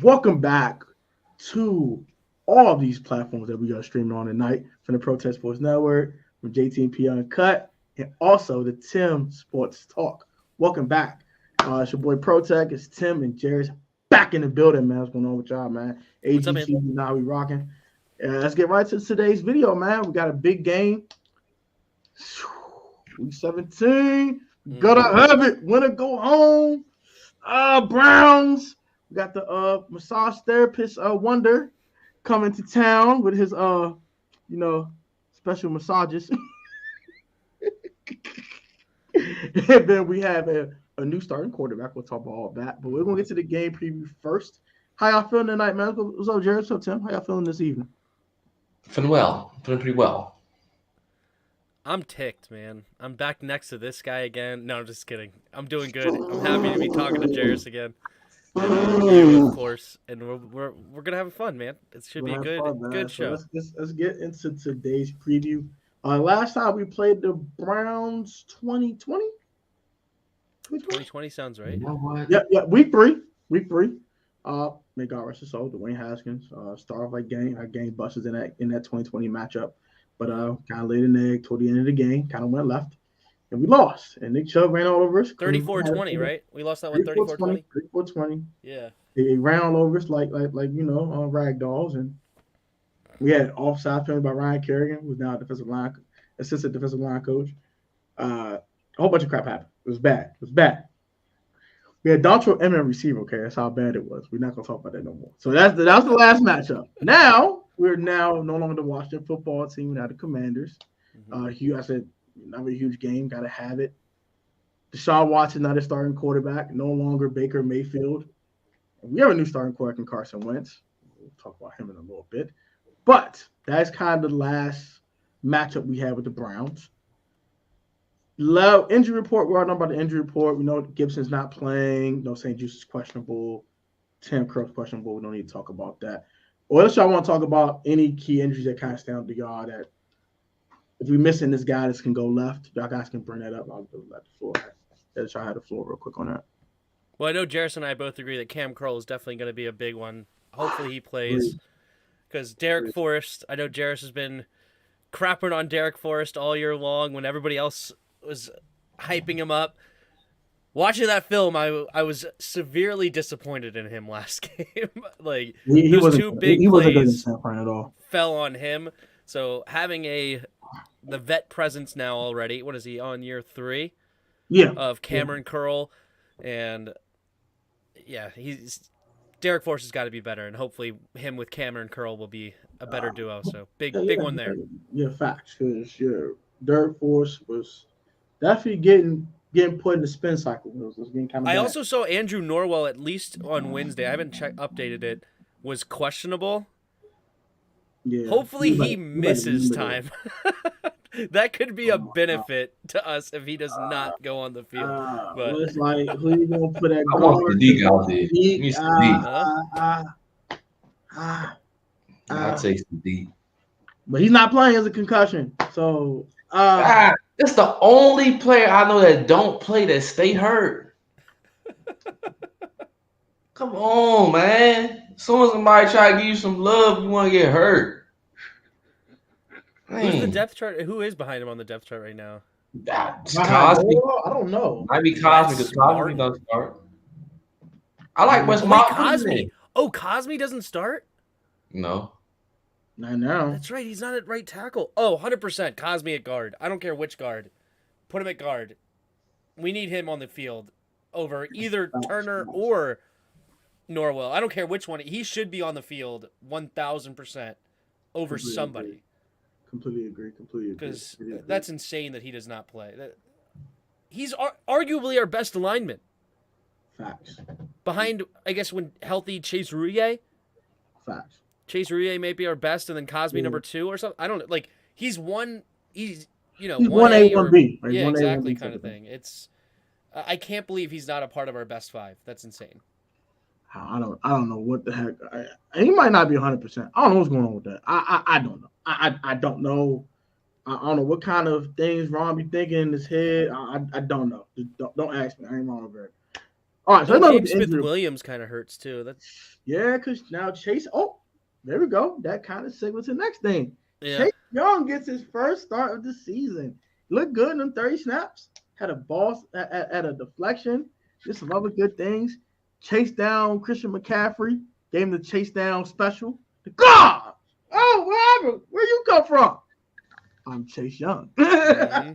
Welcome back to all of these platforms that we are streaming on tonight from the Protest Sports Network, from JT&P Uncut, and also the Tim Sports Talk. Welcome back. It's your boy Protect. It's Tim and Jeris back in the building, man. What's going on with y'all, man? What's up, man? AGC, now we rocking. Let's get right to today's video, man. We got a big game. Week 17. Gotta have it. Winner go home. Browns. We got the massage therapist Wonder coming to town with his special massages. And then we have a new starting quarterback. We'll talk about all that. But we're gonna get to the game preview first. How y'all feeling tonight, man? What's up, Jared? What's up, Tim? How y'all feeling this evening? Feeling well. Feeling pretty well. I'm ticked, man. I'm back next to this guy again. No, I'm just kidding. I'm doing good. I'm happy to be talking to Jeris again. And you, of course. And we're gonna have fun, man. It should be a good show. So let's get into today's preview. Last time we played the Browns 2020. 2020 sounds right. You know what? Yeah. Week three. May God rest his soul. Dwayne Haskins started off like gang busters in that 2020 matchup, but kind of laid an egg toward the end of the game. Kind of went left, and we lost. And Nick Chubb ran all over us. 34-20, right? We lost that one 34-20. 34-20. Yeah. They ran all over us like rag dolls, and we had offside penalty by Ryan Kerrigan, who's now assistant defensive line coach. A whole bunch of crap happened. It was bad. We had Dontrell Emmett receiver. Okay, that's how bad it was. We're not gonna talk about that no more. So that's the last matchup. Now we're no longer the Washington football team. We're now the Commanders. I said another huge game. Got to have it. Deshaun Watson, not a starting quarterback. No longer Baker Mayfield. We have a new starting quarterback in Carson Wentz. We'll talk about him in a little bit. But that's kind of the last matchup we had with the Browns. Injury report. We already know about the injury report. We know Gibson's not playing. No, St. Juice is questionable. Tim Curl's questionable. We don't need to talk about that. Or else y'all want to talk about any key injuries that kind of stand out to y'all that if we're missing this guy that can go left, y'all guys can bring that up. I'll let the floor. Let y'all have the floor real quick on that. Well, I know Jeris and I both agree that Cam Curl is definitely going to be a big one. Hopefully he plays. Because Derek Forrest, I know Jeris has been crapping on Derek Forrest all year long when everybody else was hyping him up. Watching that film, I was severely disappointed in him last game. Like those two big plays at all. Fell on him. So having the vet presence now already. What is he on year 3? Yeah. Of Cameron Curl, and Derek Forrest has got to be better, and hopefully him with Cameron Curl will be a better duo. So big one there. Yeah, facts. Because Derek Forrest was definitely getting put in the spin cycle. It was getting kind of I bad. also saw Andrew Norwell, at least on Wednesday. I haven't updated it. Was questionable. Yeah. Hopefully he misses time. That could be a benefit to us if he does not go on the field. But it's like, who you gonna put at guard? I want Sadiq out there. I'll take Sadiq. But he's not playing as a concussion. So that's the only player I know that don't play that stay hurt. Come on, man. As soon as somebody try to give you some love, you want to get hurt. Who's the depth chart? Who is behind him on the depth chart right now? Cosby. I don't know. Might be Cosby because Cosby doesn't start. I like Wes Martin. Cosby. Oh, Cosby doesn't start? No. Not now. That's right. He's not at right tackle. Oh, 100% Cosby at guard. I don't care which guard. Put him at guard. We need him on the field over either Turner or Norwell. I don't care which one. He should be on the field 1,000% over somebody. Completely agree. Because that's insane that he does not play. He's arguably our best lineman. Facts. Behind, I guess, when healthy, Chase Roullier. Facts. Chase Roullier may be our best, and then Cosby number 2 or something. I don't know. Like he's 1A, 1B. Yeah, exactly, kind of thing. It's I can't believe he's not a part of our best 5. That's insane. I don't know what the heck. He might not be 100%. I don't know what's going on with that. I don't know. I don't know. I don't know what kind of things Ron be thinking in his head. I don't know. Just don't ask me. I ain't wrong with it. All right, so No, another James Smith injury. Williams kind of hurts too. Yeah, because now Chase. Oh, there we go. That kind of segues to the next thing. Yeah. Chase Young gets his first start of the season. Looked good in them 30 snaps. Had a ball at a deflection. Did some other good things. Chased down Christian McCaffrey. Gave him the chase down special. God! Oh, what happened? Where you come from? I'm Chase Young. Mm-hmm.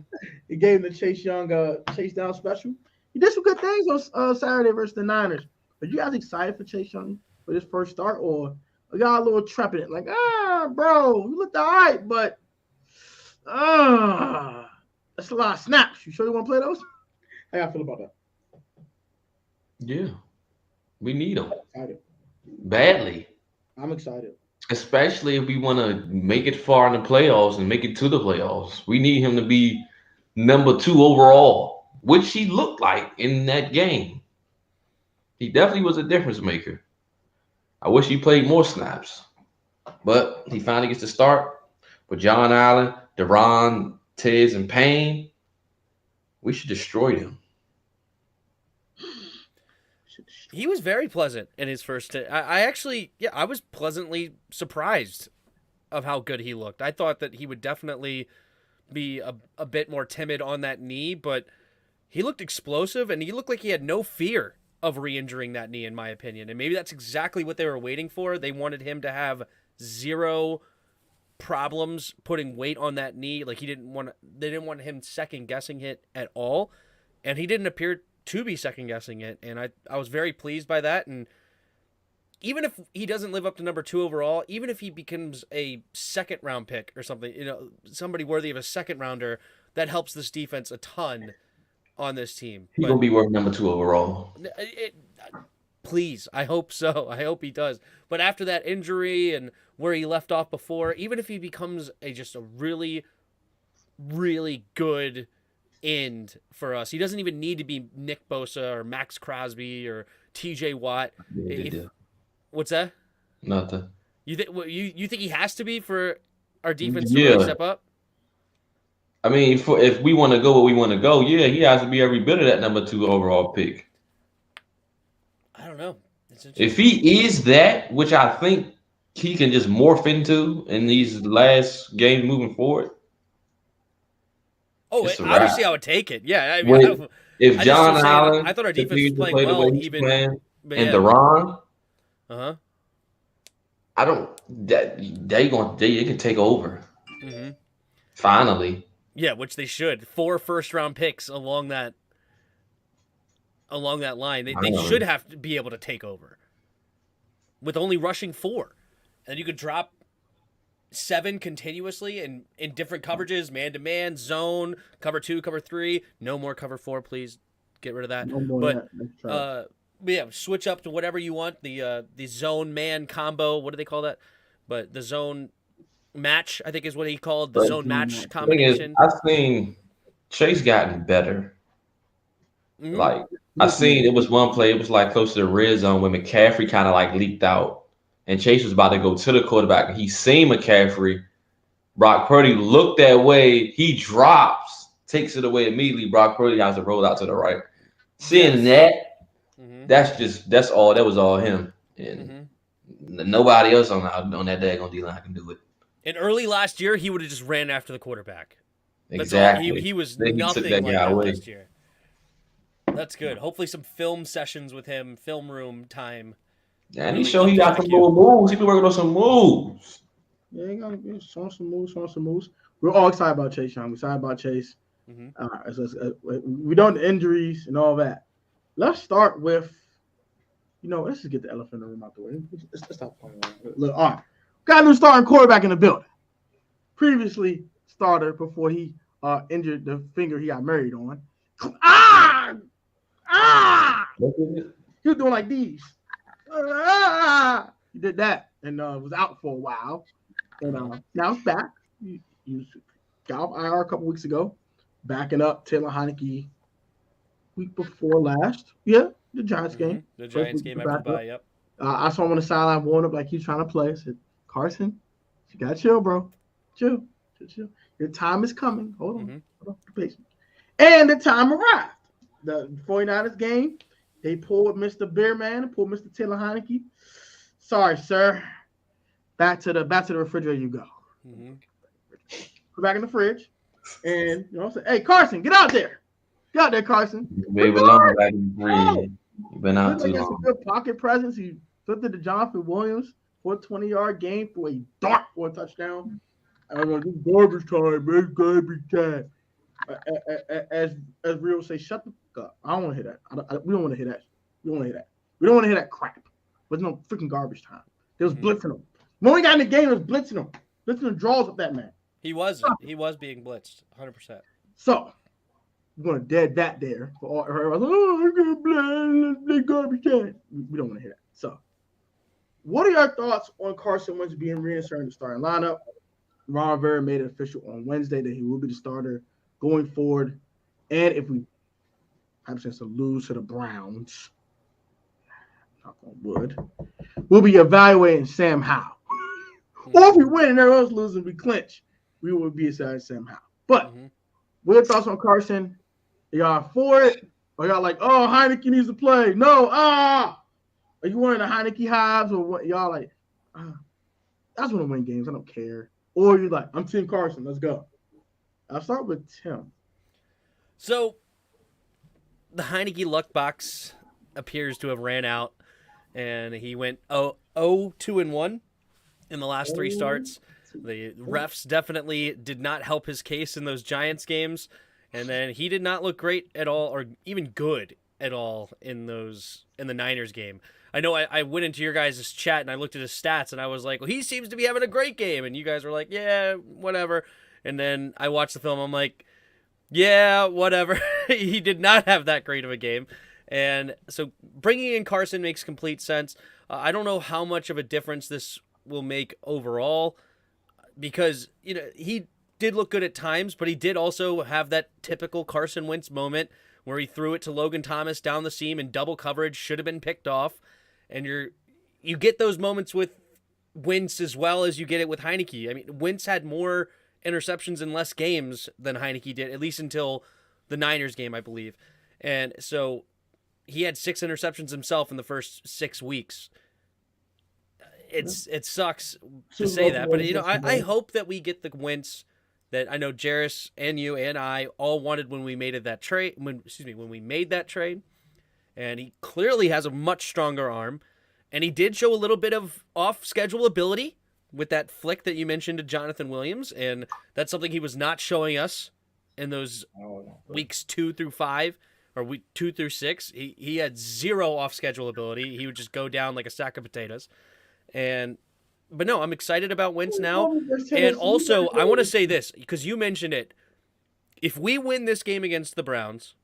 He gave him the Chase Young chase down special. He did some good things on Saturday versus the Niners. Are you guys excited for Chase Young for this first start, or are y'all a little trepidant? Like, bro, you looked all right, but that's a lot of snaps. You sure you want to play those? How y'all feel about that? Yeah, we need him Excited. badly, I'm excited. especially if we want to make it far in the playoffs and make it to the playoffs. We need him to be number 2 overall, which he looked like in that game. He definitely was a difference maker. I wish he played more snaps, but he finally gets to start with John Allen, Deron, Tiz, and Payne. We should destroy them. He was very pleasant in his first. I was pleasantly surprised of how good he looked. I thought that he would definitely be a bit more timid on that knee, but he looked explosive and he looked like he had no fear of re-injuring that knee, in my opinion. And maybe that's exactly what they were waiting for. They wanted him to have zero problems putting weight on that knee. Like they didn't want him second guessing it at all. And he didn't appear to be second guessing it. And I was very pleased by that. And even if he doesn't live up to number 2 overall, even if he becomes a second round pick or something, somebody worthy of a second rounder, that helps this defense a ton on this team. He's going to be worth number 2 overall. Please, I hope so. I hope he does. But after that injury and where he left off before, even if he becomes just a really, really good end for us, he doesn't even need to be Nick Bosa or Max Crosby or TJ Watt. What's that? Nothing. You think he has to be for our defense to really step up? I mean, if we want to go where we want to go, yeah, he has to be every bit of that number 2 overall pick. I don't know. If he is that, which I think he can just morph into in these last games moving forward. Oh, obviously I would take it. Yeah, I mean, if John Allen, I thought our defense was playing well, even and Deron. I don't. They can take over. Mm-hmm. Finally. Yeah, which they should. 4 first-round picks along that line. They should have to be able to take over with only rushing 4, and you could drop 7 continuously in different coverages: man-to-man, zone, cover 2, cover 3. No more cover 4, please. Get rid of that. No more but that. yeah, switch up to whatever you want. The zone man combo. What do they call that? But the zone match, I think, is what he called the zone match combination. I've seen Chase gotten better. Mm-hmm. Like I seen, it was one play. It was like close to the red zone when McCaffrey kind of like leaked out, and Chase was about to go to the quarterback, and he seen McCaffrey. Brock Purdy looked that way. He drops, takes it away immediately. Brock Purdy has to roll out to the right. Seeing that, that's all. That was all him, and nobody else on that daggone D-line can do it. And early last year, he would have just ran after the quarterback. Exactly. He was nothing like that last year. That's good. Hopefully some film sessions with him, film room time. Yeah, and he showed he got some little moves. He been working on some moves. Yeah, he got showing some moves. We're all excited about Chase Young. We're excited about Chase. We don't injuries and all that. Let's start with, let's just get the elephant in the room out the way. Let's stop playing around. Look, all right. Got a new starting quarterback in the building. Previously starter before he injured the finger he got married on. He was doing like these. He did that and was out for a while. And now he's back. He got off IR a couple weeks ago, backing up Taylor Heineke week before last. Yeah, the Giants game. The Giants game after the bye, yep. I saw him on the sideline warm up like he's trying to play. I said, Carson, you got to chill, bro. Chill. Your time is coming. Hold on. Hold on. Patient. And the time arrived. The 49ers game, They pulled Mr. Beerman, pulled Mr. Taylor Heineke. Sorry, sir. Back to the refrigerator you go. Mm-hmm. Put back in the fridge. And you know what I'm saying? Hey, Carson, get out there. Get out there, Carson. Baby, long back in the fridge. You've been out too long. Some good pocket presence. He flipped it to Jonathan Williams for a 20-yard game for a dart for a touchdown. I was like, this garbage time, man. Garbage time. As Rio say, shut the fuck up. I don't want to hear that. We don't want to hear that. We don't want to hear that. We don't want to hear that crap. But no freaking garbage time. They was blitzing him. When we got in the game, it was blitzing him. Blitzing the draws of that man. He was being blitzed, 100%. So we're gonna dead that there for all her. Oh, I'm gonna garbage time. We don't want to hear that. So, what are your thoughts on Carson Wentz being reinserted in the starting lineup? Ron Rivera made it official on Wednesday that he will be the starter going forward. And if we have a chance to lose to the Browns, knock on wood, we'll be evaluating Sam Howell. Or if we win and everyone else loses and we clinch, we will be deciding Sam Howell. But what are your thoughts on Carson? Are y'all for it? Or y'all like, oh, Heineke needs to play? No, Are you wearing the Heineke hives or what? Y'all like, I just want to win games. I don't care. Or you're like, I'm Team Carson. Let's go. I'll start with Tim. So, the Heineke luck box appears to have ran out, and he went 0-2-1 in the last 3 starts. The refs definitely did not help his case in those Giants games, and then he did not look great at all, or even good at all in the Niners game. I know I went into your guys' chat and I looked at his stats and I was like, well, he seems to be having a great game. And you guys were like, yeah, whatever. And then I watched the film. I'm like, yeah, whatever. He did not have that great of a game. And so bringing in Carson makes complete sense. I don't know how much of a difference this will make overall because, he did look good at times, but he did also have that typical Carson Wentz moment where he threw it to Logan Thomas down the seam in double coverage, should have been picked off. And you get those moments with Wentz as well as you get it with Heineke. I mean, Wentz had more interceptions in less games than Heineke did, at least until the Niners game, I believe. And so he had 6 interceptions himself in the first 6 weeks. It sucks to say that, but I hope that we get the Wentz that I know Jeris and you and I all wanted when we made that trade. When we made that trade. And he clearly has a much stronger arm. And he did show a little bit of off-schedule ability with that flick that you mentioned to Jonathan Williams. And that's something he was not showing us in those weeks 2 through 5 or week 2 through 6. He had 0 off-schedule ability. He would just go down like a sack of potatoes. But no, I'm excited about Wentz now. And also, I want to say this, because you mentioned it. If we win this game against the Browns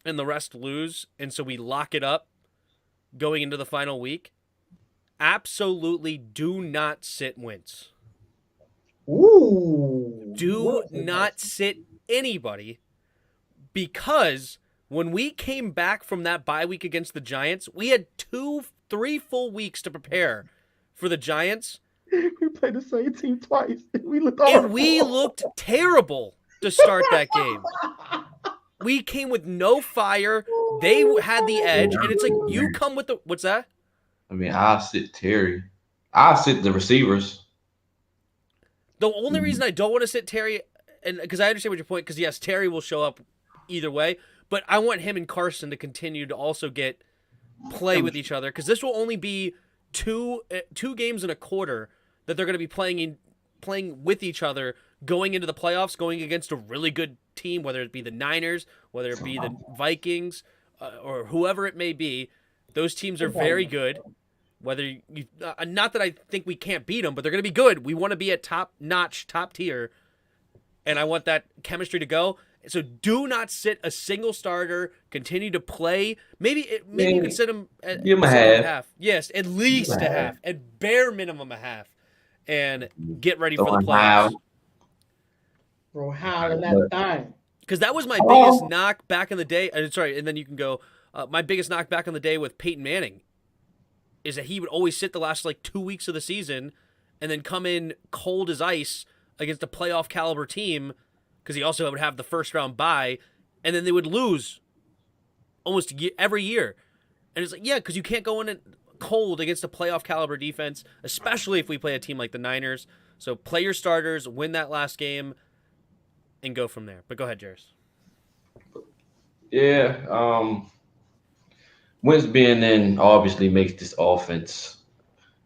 and the rest lose, and so we lock it up going into the final week, absolutely do not sit Wentz. Ooh. Do not sit anybody, because when we came back from that bye week against the Giants, we had 3 full weeks to prepare for the Giants. We played the same team twice. We looked terrible to start that game. We came with no fire. They had the edge, and it's like you come with the what's that? I mean, I'll sit Terry. I'll sit the receivers. The only reason I don't want to sit Terry, and because I understand what your point, because yes, Terry will show up either way, but I want him and Carson to continue to also get play with each other, because this will only be two games in a quarter that they're going to be playing with each other going into the playoffs, going against a really good team, whether it be the Niners, whether it be the Vikings, or whoever it may be. Those teams are very good. Whether you, not that I think we can't beat them, but they're going to be good. We want to be at top tier, and I want that chemistry to go. So do not sit a single starter. Continue to play. Maybe you can sit them at half. Yes, at least a half. At bare minimum a half. And get ready for the playoffs. Bro, how in that time? Because that was my biggest knock back in the day. Sorry, and then you can go. My biggest knock back in the day with Peyton Manning is that he would always sit the last 2 weeks of the season and then come in cold as ice against a playoff caliber team, because he also would have the first round bye, and then they would lose almost every year. And it's like, yeah, because you can't go in cold against a playoff caliber defense, especially if we play a team like the Niners. So play your starters, win that last game, and go from there. But go ahead, Jeris. Yeah. Wentz being in obviously makes this offense.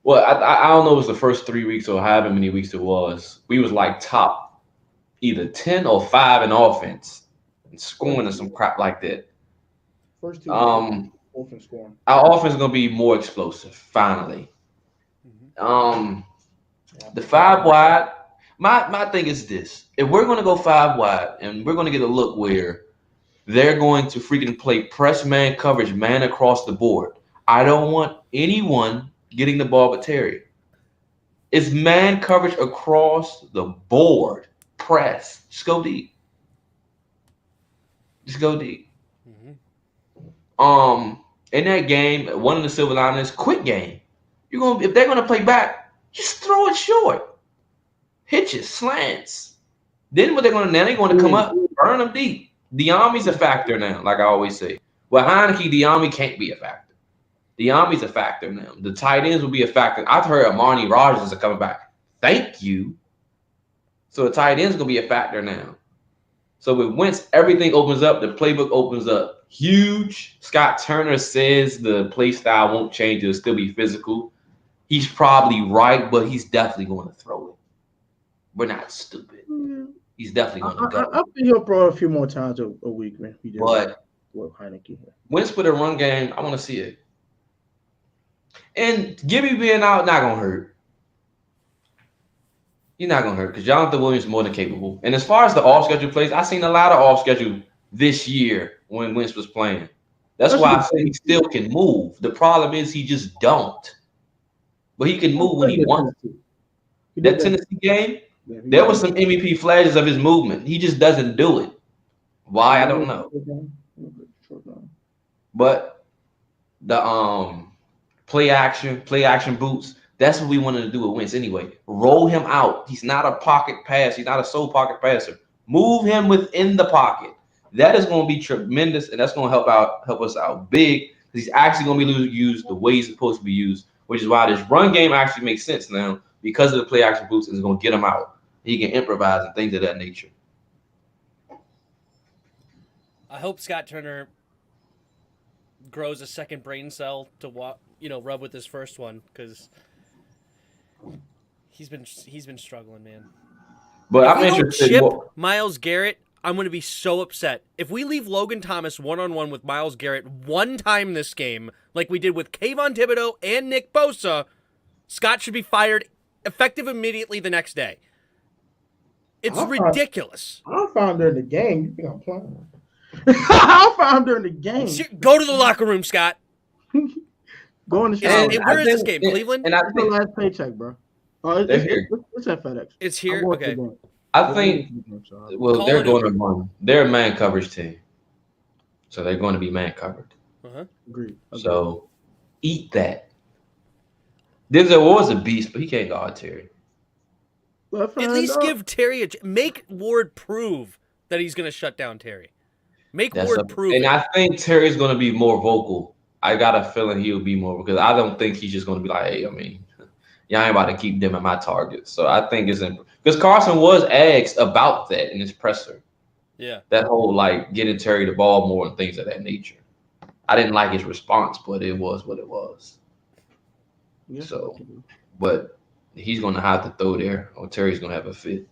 Well, I don't know if it was the first 3 weeks or however many weeks it was. We was like top either 10 or 5 in offense and scoring and some crap like that. First 2 offense scoring. Our offense is gonna be more explosive finally. The 5 wide. My thing is this: if we're gonna go 5 wide and we're gonna get a look where they're going to freaking play press man coverage, man across the board. I don't want anyone getting the ball but Terry. It's man coverage across the board. Press. Just go deep. Just go deep. In that game, one of the silver linings, quick game. If they're gonna play back, just throw it short. Hitches, slants. Then what they're gonna come up, burn them deep. Diami's a factor now, like I always say. Well, Heineke, Diami can't be a factor. Diami's a factor now. The tight ends will be a factor. I've heard Amani Rogers is coming back. Thank you. So the tight end's gonna be a factor now. So with Wentz, everything opens up. The playbook opens up huge. Scott Turner says the play style won't change. It'll still be physical. He's probably right, but he's definitely going to throw it. We're not stupid. He's definitely going to go. I think he'll throw it a few more times a week, man. But Heineke. Wentz for the run game, I want to see it. And Gibby being out, not going to hurt. He's not going to hurt because Jonathan Williams is more than capable. And as far as the off-schedule plays, I've seen a lot of off-schedule this year when Wentz was playing. That's why I say he still can move. The problem is he just don't. But he can move when he wants to. That Tennessee game, there was some MVP flashes of his movement. He just doesn't do it. Why? I don't know. But the play action boots, that's what we wanted to do with Wentz anyway. Roll him out. He's not a pocket pass. He's not a sole pocket passer. Move him within the pocket. That is going to be tremendous, and that's going to help us out big. He's actually going to be used the way he's supposed to be used, which is why this run game actually makes sense now because of the play action boots. Is going to get him out. He can improvise and things of that nature. I hope Scott Turner grows a second brain cell to rub with his first one because he's been struggling, man. But if I'm interested. Chip Myles Garrett, I'm going to be so upset. If we leave Logan Thomas one-on-one with Myles Garrett one time this game, like we did with Kayvon Thibodeau and Nick Bosa, Scott should be fired effective immediately the next day. It's ridiculous. I'll find him during the game. You think I'm playing? I'll find him during the game. Go to the locker room, Scott. Go in the shower. Where is this game? Cleveland? And I think the last paycheck, bro. It's at FedEx. It's here? Okay. I think, well, they're going to run. They're a man coverage team. So they're going to be man covered. Agreed. So eat that. Denzel was a beast, but he can't guard Terry. At least give Terry make Ward prove that he's going to shut down Terry. Make Ward prove and I think Terry's going to be more vocal. I got a feeling he'll be more because I don't think he's just going to be like, hey, y'all ain't about to keep them at my target. So I think it's because Carson was asked about that in his presser. Yeah. That whole getting Terry the ball more and things of that nature. I didn't like his response, but it was what it was. Yeah. So, but he's going to have to throw there or Terry's going to have a fit.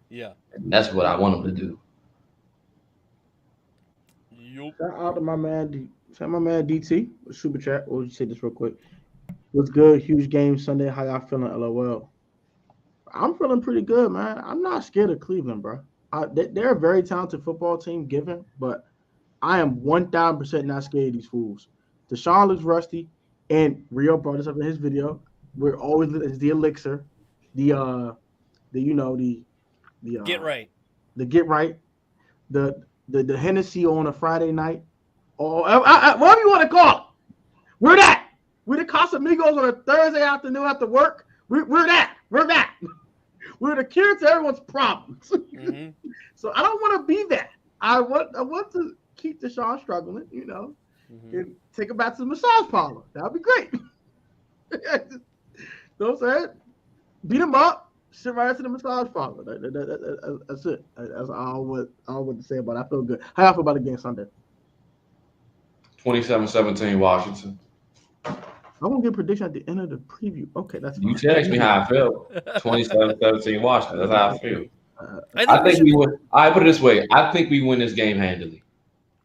Yeah. And that's what I want him to do. Shout out to my man DT. Super chat. We'll just say this real quick. What's good? Huge game Sunday. How y'all feeling? LOL. I'm feeling pretty good, man. I'm not scared of Cleveland, bro. They're a very talented football team, given, but I am 1,000% not scared of these fools. Deshaun looks rusty, and Rio brought this up in his video. We're always the elixir, the get right, the Hennessy on a Friday night, or whatever you want to call it. We're that. We're the Casamigos on a Thursday afternoon after work. We're that. We're that. We're the cure to everyone's problems. So I don't want to be that. I want to keep Deshaun struggling, and take him back to the massage parlor. That would be great. You know what I'm saying? Beat him up, sit right into the massage parlor. That's it. That's all I would say about it. I feel good. How y'all feel about the game Sunday? 27-17 Washington. I'm going to get a prediction at the end of the preview. Okay, that's fine. You text me how I feel. 27-17 Washington. That's how I feel. I think we win. I put it this way. I think we win this game handily.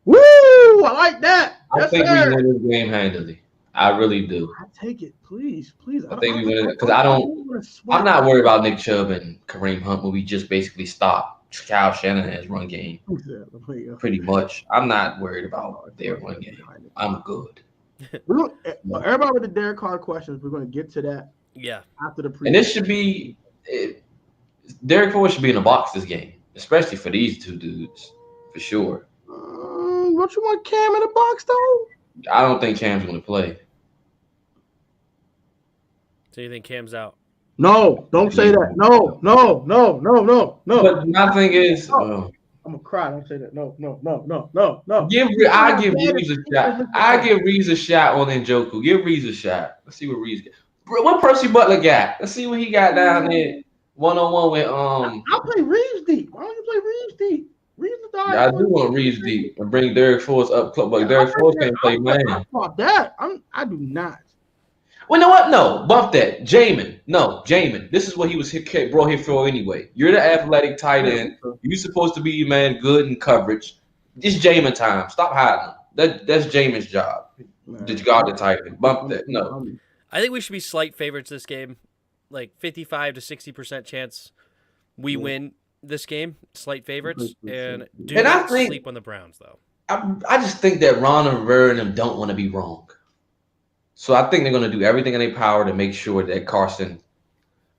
Woo! I like that. I think we win this game handily. I really do. I take it, please. I think we win it because I'm not worried about Nick Chubb and Kareem Hunt when we just basically stop Kyle Shanahan's run game. Pretty much. I'm not worried about their run game. I'm good. Everybody with the Derek Carr questions, we're going to get to that. Yeah. After the preview. And this should be Derek Forrest should be in the box this game, especially for these two dudes, for sure. Don't you want Cam in the box though? I don't think Cam's going to play. So you think Cam's out? No, don't say that. No. But my thing is, I'm gonna cry. Don't say that. No. I give Reeves a shot. I give Reeves a shot on Njoku. Give Reeves a shot. Let's see what Reeves got. What Percy Butler got? Let's see what he got down there. 1-on-1 with I'll play Reeves deep. Why don't you play Reeves deep? Reeves is the I do want Reeves deep and bring Derek Forrest up close, but Derek Forrest can't play man. I do not. Well, you know what? No, bump that. Jamin. This is what he was brought here for anyway. You're the athletic tight end. You're supposed to be, man, good in coverage. It's Jamin time. Stop hiding. That's Jamin's job. Did you guard the tight end? Bump that. No. I think we should be slight favorites this game. Like 55 to 60% chance we win this game. Slight favorites. And not sleep on the Browns, though. I just think that Ron Rivera and them don't want to be wrong. So I think they're going to do everything in their power to make sure that Carson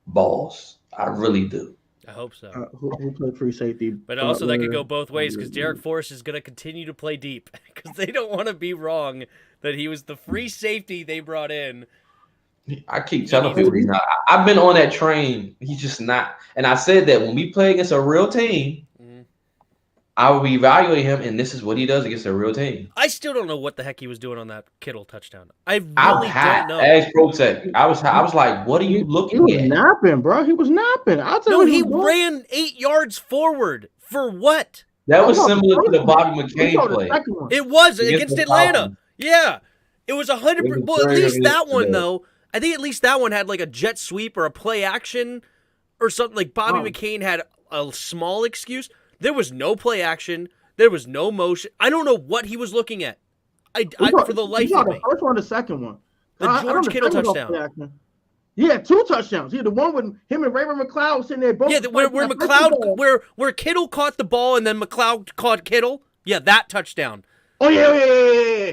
balls. I really do. I hope so. Who played free safety? But also that could go both ways because Derek Forrest is going to continue to play deep because they don't want to be wrong that he was the free safety they brought in. I keep telling people he's not. I've been on that train. He's just not. And I said that when we play against a real team, I will be evaluating him, and this is what he does against a real team. I still don't know what the heck he was doing on that Kittle touchdown. I really don't know. As Protect, I was like, what are you looking at? He was napping, bro. He was napping. He ran 8 yards forward. For what? That was similar to the Bobby McCain play. It was against Atlanta. Yeah. It was 100%. Well, at least that one, though. I think at least that one had like a jet sweep or a play action or something. Like Bobby McCain had a small excuse. There was no play action. There was no motion. I don't know what he was looking at. For the life of me. The first one, the second one. The George Kittle touchdown. Yeah, 2 touchdowns. Yeah, the one with him and Raymond McLeod was sitting there. Both where Kittle caught the ball and then McLeod caught Kittle. Yeah, that touchdown. Oh yeah.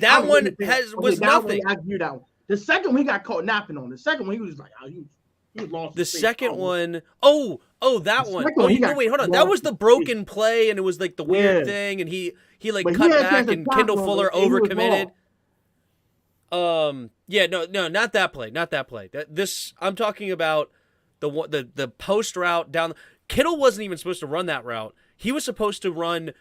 That one was nothing. I give you that one. The second one he got caught napping on. The second one he was like, he lost. The second one, that one. Oh, no, wait, hold on. That was the broken play, and it was like the weird thing, and he like cut back, and Kendall Fuller overcommitted. No, not that play. I'm talking about the post route down. Kittle wasn't even supposed to run that route. He was supposed to run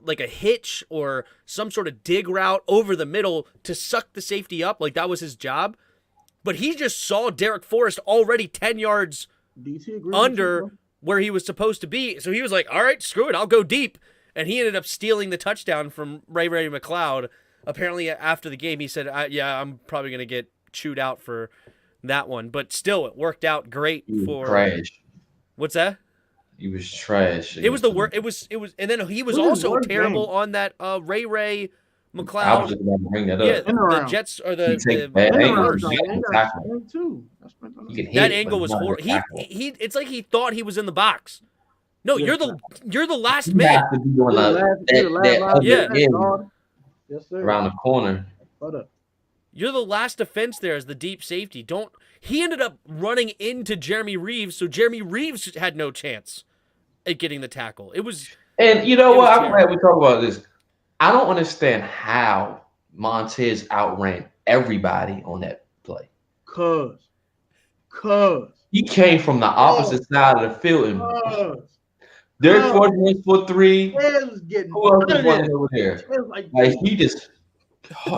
like a hitch or some sort of dig route over the middle to suck the safety up. Like that was his job. But he just saw Derek Forrest already 10 yards under where he was supposed to be. So he was like, all right, screw it. I'll go deep. And he ended up stealing the touchdown from Ray McLeod. Apparently after the game, he said, I'm probably going to get chewed out for that one. But still, it worked out great for trash. What's that? He was trash. It was the worst. It was, and then he was also terrible on that Ray McLeod. I was just about to bring that up. Yeah, the Jets are the that angle was horrible. It's like he thought he was in the box. No, you're the last man. Yes, sir. Around the corner. You're the last defense there as the deep safety. He ended up running into Jeremy Reeves, so Jeremy Reeves had no chance at getting the tackle. And you know what? I'm glad we talk about this. I don't understand how Montez outran everybody on that play. Cause he came from the opposite side of the field. And Derek Forrest went for 3. Who else was running over there? Like he just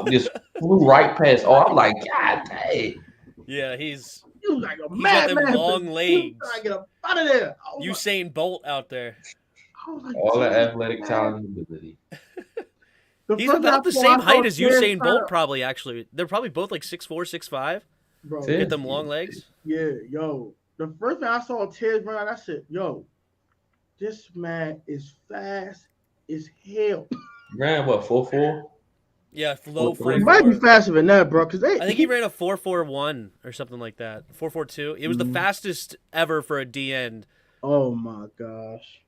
just flew right past. Oh, I'm like, God dang. Yeah, he's like a he's got them madman. long legs. I get up out of there. Usain Bolt out there. All the athletic talent and ability. He's about the same height as Usain Bolt, probably, actually. They're probably both like 6'4", 6'5". Bro, get them long legs. Yeah, yo. The first time I saw Tez run out, I said, yo, this man is fast as hell. Ran what, 4.4? Yeah, low 4.4. It might be faster than that, bro. I think he ran a 4.41 or something like that. 4.42. It was the fastest ever for a D end. Oh my gosh.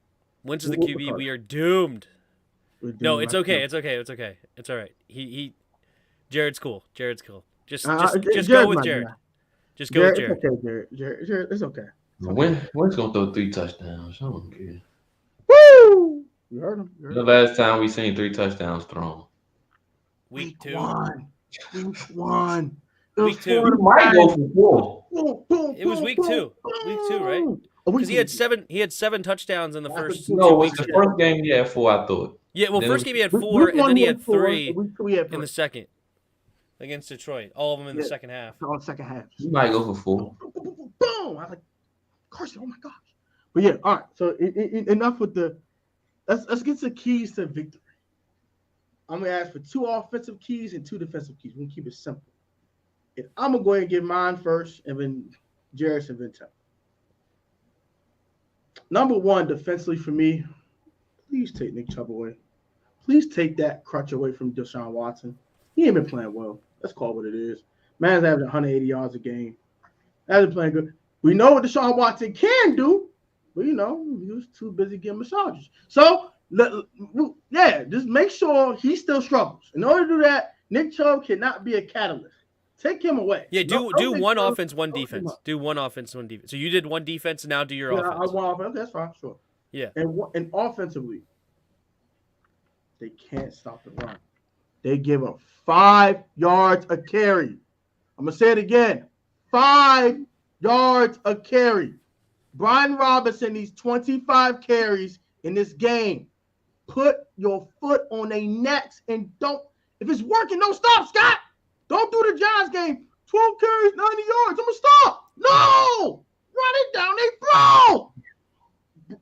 Wentz is the QB. We are doomed. No, it's okay. It's okay. It's okay. It's all right. Jared's cool. Jared's cool. Just go with Jared. Just go with Jared. It's okay, Jared. It's okay. When's gonna throw 3 touchdowns? I don't care. Woo! You heard him. The last time we seen 3 touchdowns thrown. Week 2. Week 1. Week 2. We might go for 4. It was week 2. Week 2, right? Because he had 7 touchdowns in the first 2 weeks. The first game he had 4, I thought. Yeah, well, first game he had 4, and then he had 3 in the second against Detroit. All of them in the second half. All second half. You might go for 4. Boom! I was like, Carson, oh my gosh. But yeah, all right. So enough with the. Let's get to keys to victory. I'm gonna ask for 2 offensive keys and 2 defensive keys. We're gonna keep it simple. And I'm gonna go ahead and give mine first, and then Jeris and then Tim. Number 1, defensively for me, please take Nick Chubb away. Please take that crutch away from Deshaun Watson. He ain't been playing well. Let's call it what it is. Man's averaging 180 yards a game. Hasn't playing good. We know what Deshaun Watson can do, but he was too busy getting massages. So just make sure he still struggles. In order to do that, Nick Chubb cannot be a catalyst. Take him away. Yeah, do one offense, one defense. Do one offense, one defense. So you did one defense, and now do your offense. I want offense. That's fine, sure. Yeah. And offensively, they can't stop the run. They give up 5 yards a carry. I'm going to say it again. 5 yards a carry. Brian Robinson needs 25 carries in this game. Put your foot on their necks and don't. If it's working, don't stop, Scott. Don't do the Giants game. 12 carries, 90 yards. I'm going to stop. No! Run it down. They throw.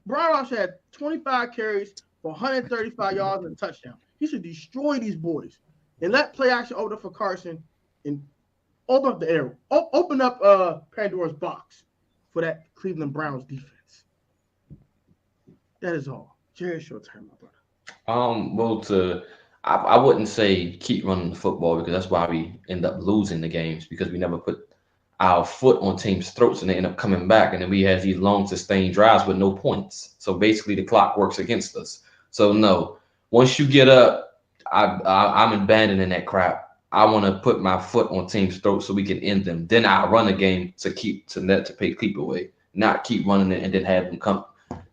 Brian Robinson had 25 carries for 135 yards and a touchdown. He should destroy these boys and let play action open up for Carson and open up the air. Open up Pandora's box for that Cleveland Browns defense. That is all. Jerry, your turn, my brother. I wouldn't say keep running the football because that's why we end up losing the games because we never put our foot on teams' throats and they end up coming back. And then we have these long sustained drives with no points. So basically the clock works against us. So no, once you get up, I'm abandoning that crap. I want to put my foot on teams' throats so we can end them. Then I run a game to keep away, not keep running it and then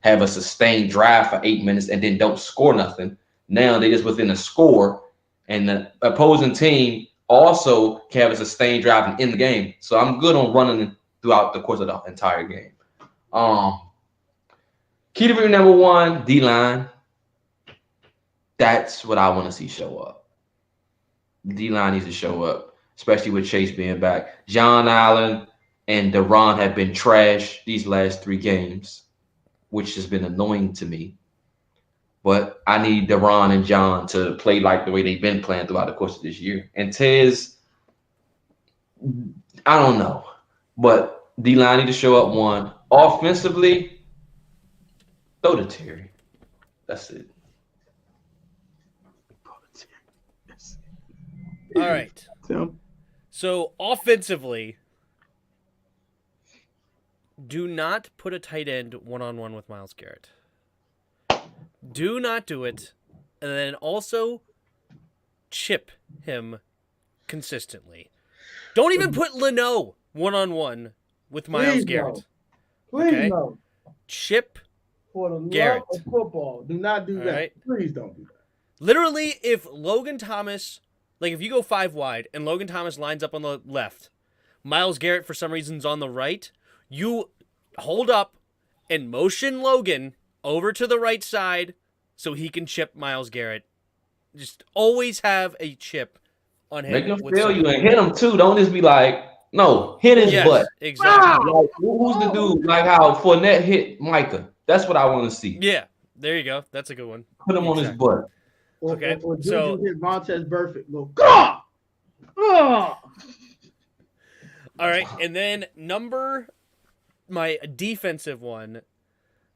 have a sustained drive for 8 minutes and then don't score nothing. Now they just within a score, and the opposing team also can have a sustained drive and end the game. So I'm good on running throughout the course of the entire game. Key to victory number 1, D-line. That's what I want to see show up. D-line needs to show up, especially with Chase being back. John Allen and Deron have been trash these last 3 games, which has been annoying to me. But I need Deron and John to play like the way they've been playing throughout the course of this year. And Tez, I don't know. But D-line need to show up 1. Offensively, throw to Terry. That's it. All right. So offensively, do not put a tight end one-on-one with Myles Garrett. Do not do it. And then also chip him consistently. Don't even put Leno one-on-one with Myles Garrett. Please no. Chip for the Garrett. love of football. Do not do that. Right? Please don't do that. Literally, if Logan Thomas, like if you go 5 wide and Logan Thomas lines up on the left, Myles Garrett for some reason's on the right, you hold up and motion Logan over to the right side so he can chip Myles Garrett. Just always have a chip on him. Make him feel you and hit him too. Don't just be like, no, hit his butt. Exactly. Like, who's the dude? Like how Fournette hit Micah. That's what I want to see. Yeah, there you go. That's a good one. Put him on his butt. Okay, or so hit Vontez Burfict. Go, God! Oh! All right, and then my defensive one,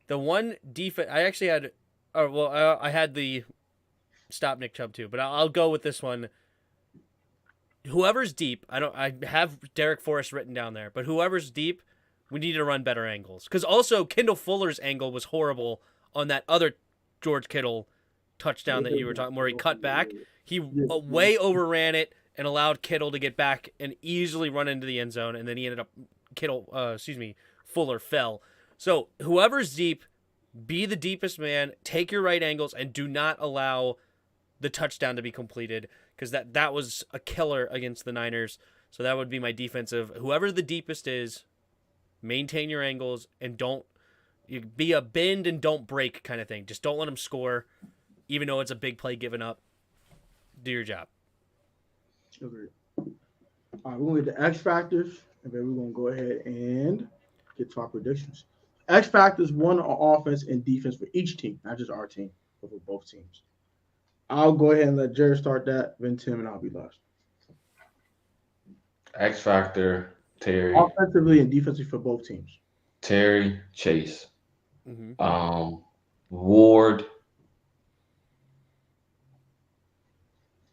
the one defense I actually had. I had the stop Nick Chubb too, but I'll go with this one. Whoever's deep, I have Derek Forrest written down there, but whoever's deep, we need to run better angles. Because also Kendall Fuller's angle was horrible on that other George Kittle touchdown that you were talking, where he cut back. He way overran it and allowed Kittle to get back and easily run into the end zone, and then he ended up Fuller fell. So whoever's deep, be the deepest man, take your right angles, and do not allow the touchdown to be completed, because that was a killer against the Niners. So that would be my defensive. Whoever the deepest is, maintain your angles and you be a bend and don't break kind of thing. Just don't let them score, even though it's a big play given up. Do your job. Agreed. All right, we're going to get the X factors, and then we're going to go ahead and get to our predictions. X factors, one on offense and defense for each team, not just our team, but for both teams. I'll go ahead and let Jared start that, then Tim, and I'll be last. X factor, Terry. Offensively and defensively for both teams. Terry, Chase. Mm-hmm. Ward,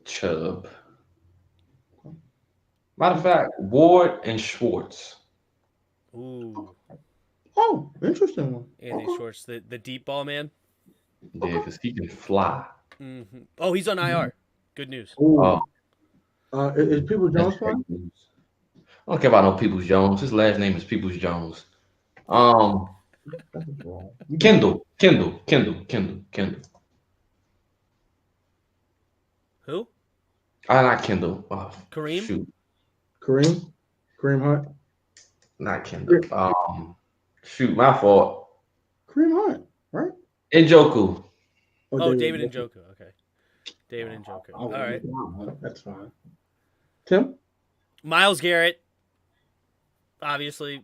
Chubb. Matter of fact, Ward and Schwartz. Ooh. Oh, interesting one. Anthony Schwartz, the deep ball man. Yeah, because he can fly. Mm-hmm. Oh, he's on IR. Good news. Is Peoples Jones playing? I don't care about no Peoples Jones. His last name is Peoples Jones. Kendall. Who? Not Kendall. Kareem? Shoot. Kareem Hunt. Not Kendall. Shoot, my fault. Kareem Hunt, right? Njoku. David Njoku. Okay. David Njoku. All right. That's fine. Tim? Myles Garrett. Obviously,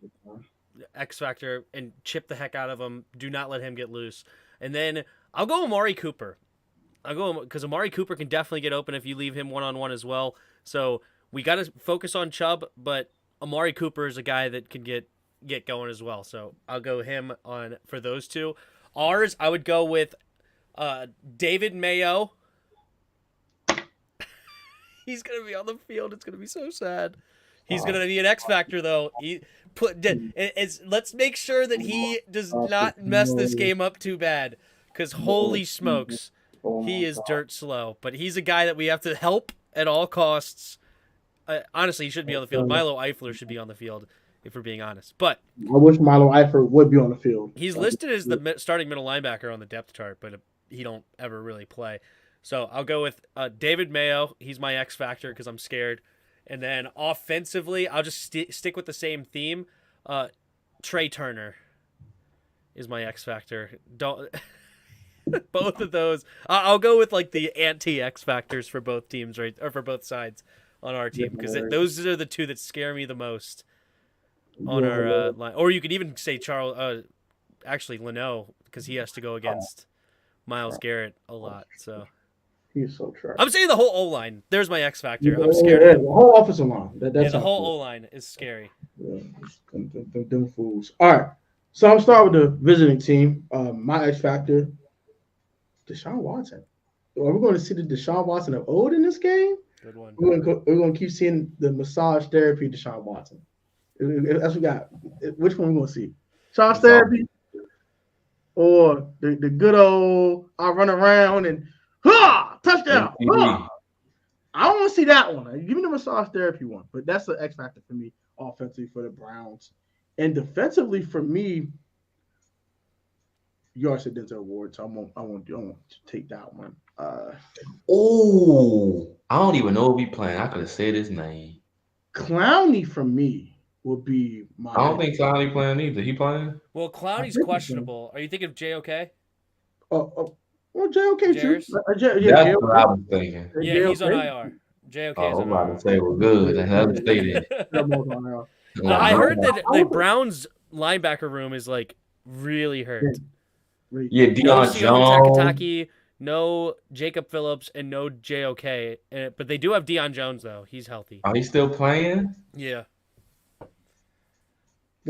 X factor, and chip the heck out of him. Do not let him get loose. And then I'll go Amari Cooper. Because Amari Cooper can definitely get open if you leave him one-on-one as well. So we got to focus on Chubb, but Amari Cooper is a guy that can get going as well. So I'll go him on for those two. Ours, I would go with David Mayo. He's going to be on the field. It's going to be so sad. He's going to be an X factor, though. Let's make sure that he does not mess this game up too bad, because holy smokes, he is dirt slow. But he's a guy that we have to help at all costs. Honestly, he shouldn't be on the field. Milo Eifler should be on the field, if we're being honest. But I wish Milo Eifler would be on the field. He's listed as the starting middle linebacker on the depth chart, but he don't ever really play. So I'll go with David Mayo. He's my X factor because I'm scared. And then offensively, I'll just stick with the same theme. Trey Turner is my X factor. Don't both of those. I'll go with like the anti-X factors for both teams, right, or for both sides on our team, because those are the two that scare me the most on our line. Or you could even say Leno, because he has to go against Myles Garrett a lot. So he's so trash. I'm saying the whole O-line. There's my X factor. I'm scared of him. The whole offensive line. The whole O-line is scary. Yeah, them fools. All right. So I'm starting with the visiting team. My X factor, Deshaun Watson. Are we going to see the Deshaun Watson of old in this game? Good one. We're going to keep seeing the massage therapy Deshaun Watson. That's what we got. Which one are we going to see? Massage therapy or the good old I run around and touchdown. I don't want to see that one. Give me the massage therapy one. But that's the X factor for me, offensively for the Browns. And defensively for me, you already said Denzel Ward, so I won't take that one. I don't even know if he playing. I could have said his name. Clowney for me will be my. I don't think Clowney playing either. He playing? Well, Clowney's questionable. Are you thinking of JOK? Well, JOK too. Jeris? That's what I was thinking. Yeah, he's on IR. JOK Oh, is I'm about to say we're good. Let me say that. I heard that the Browns linebacker room is like really hurt. Yeah, No Deion Sion Jones. Takataki, no Jacob Phillips, and no JOK. But they do have Deion Jones though. He's healthy. Are he still playing? Yeah.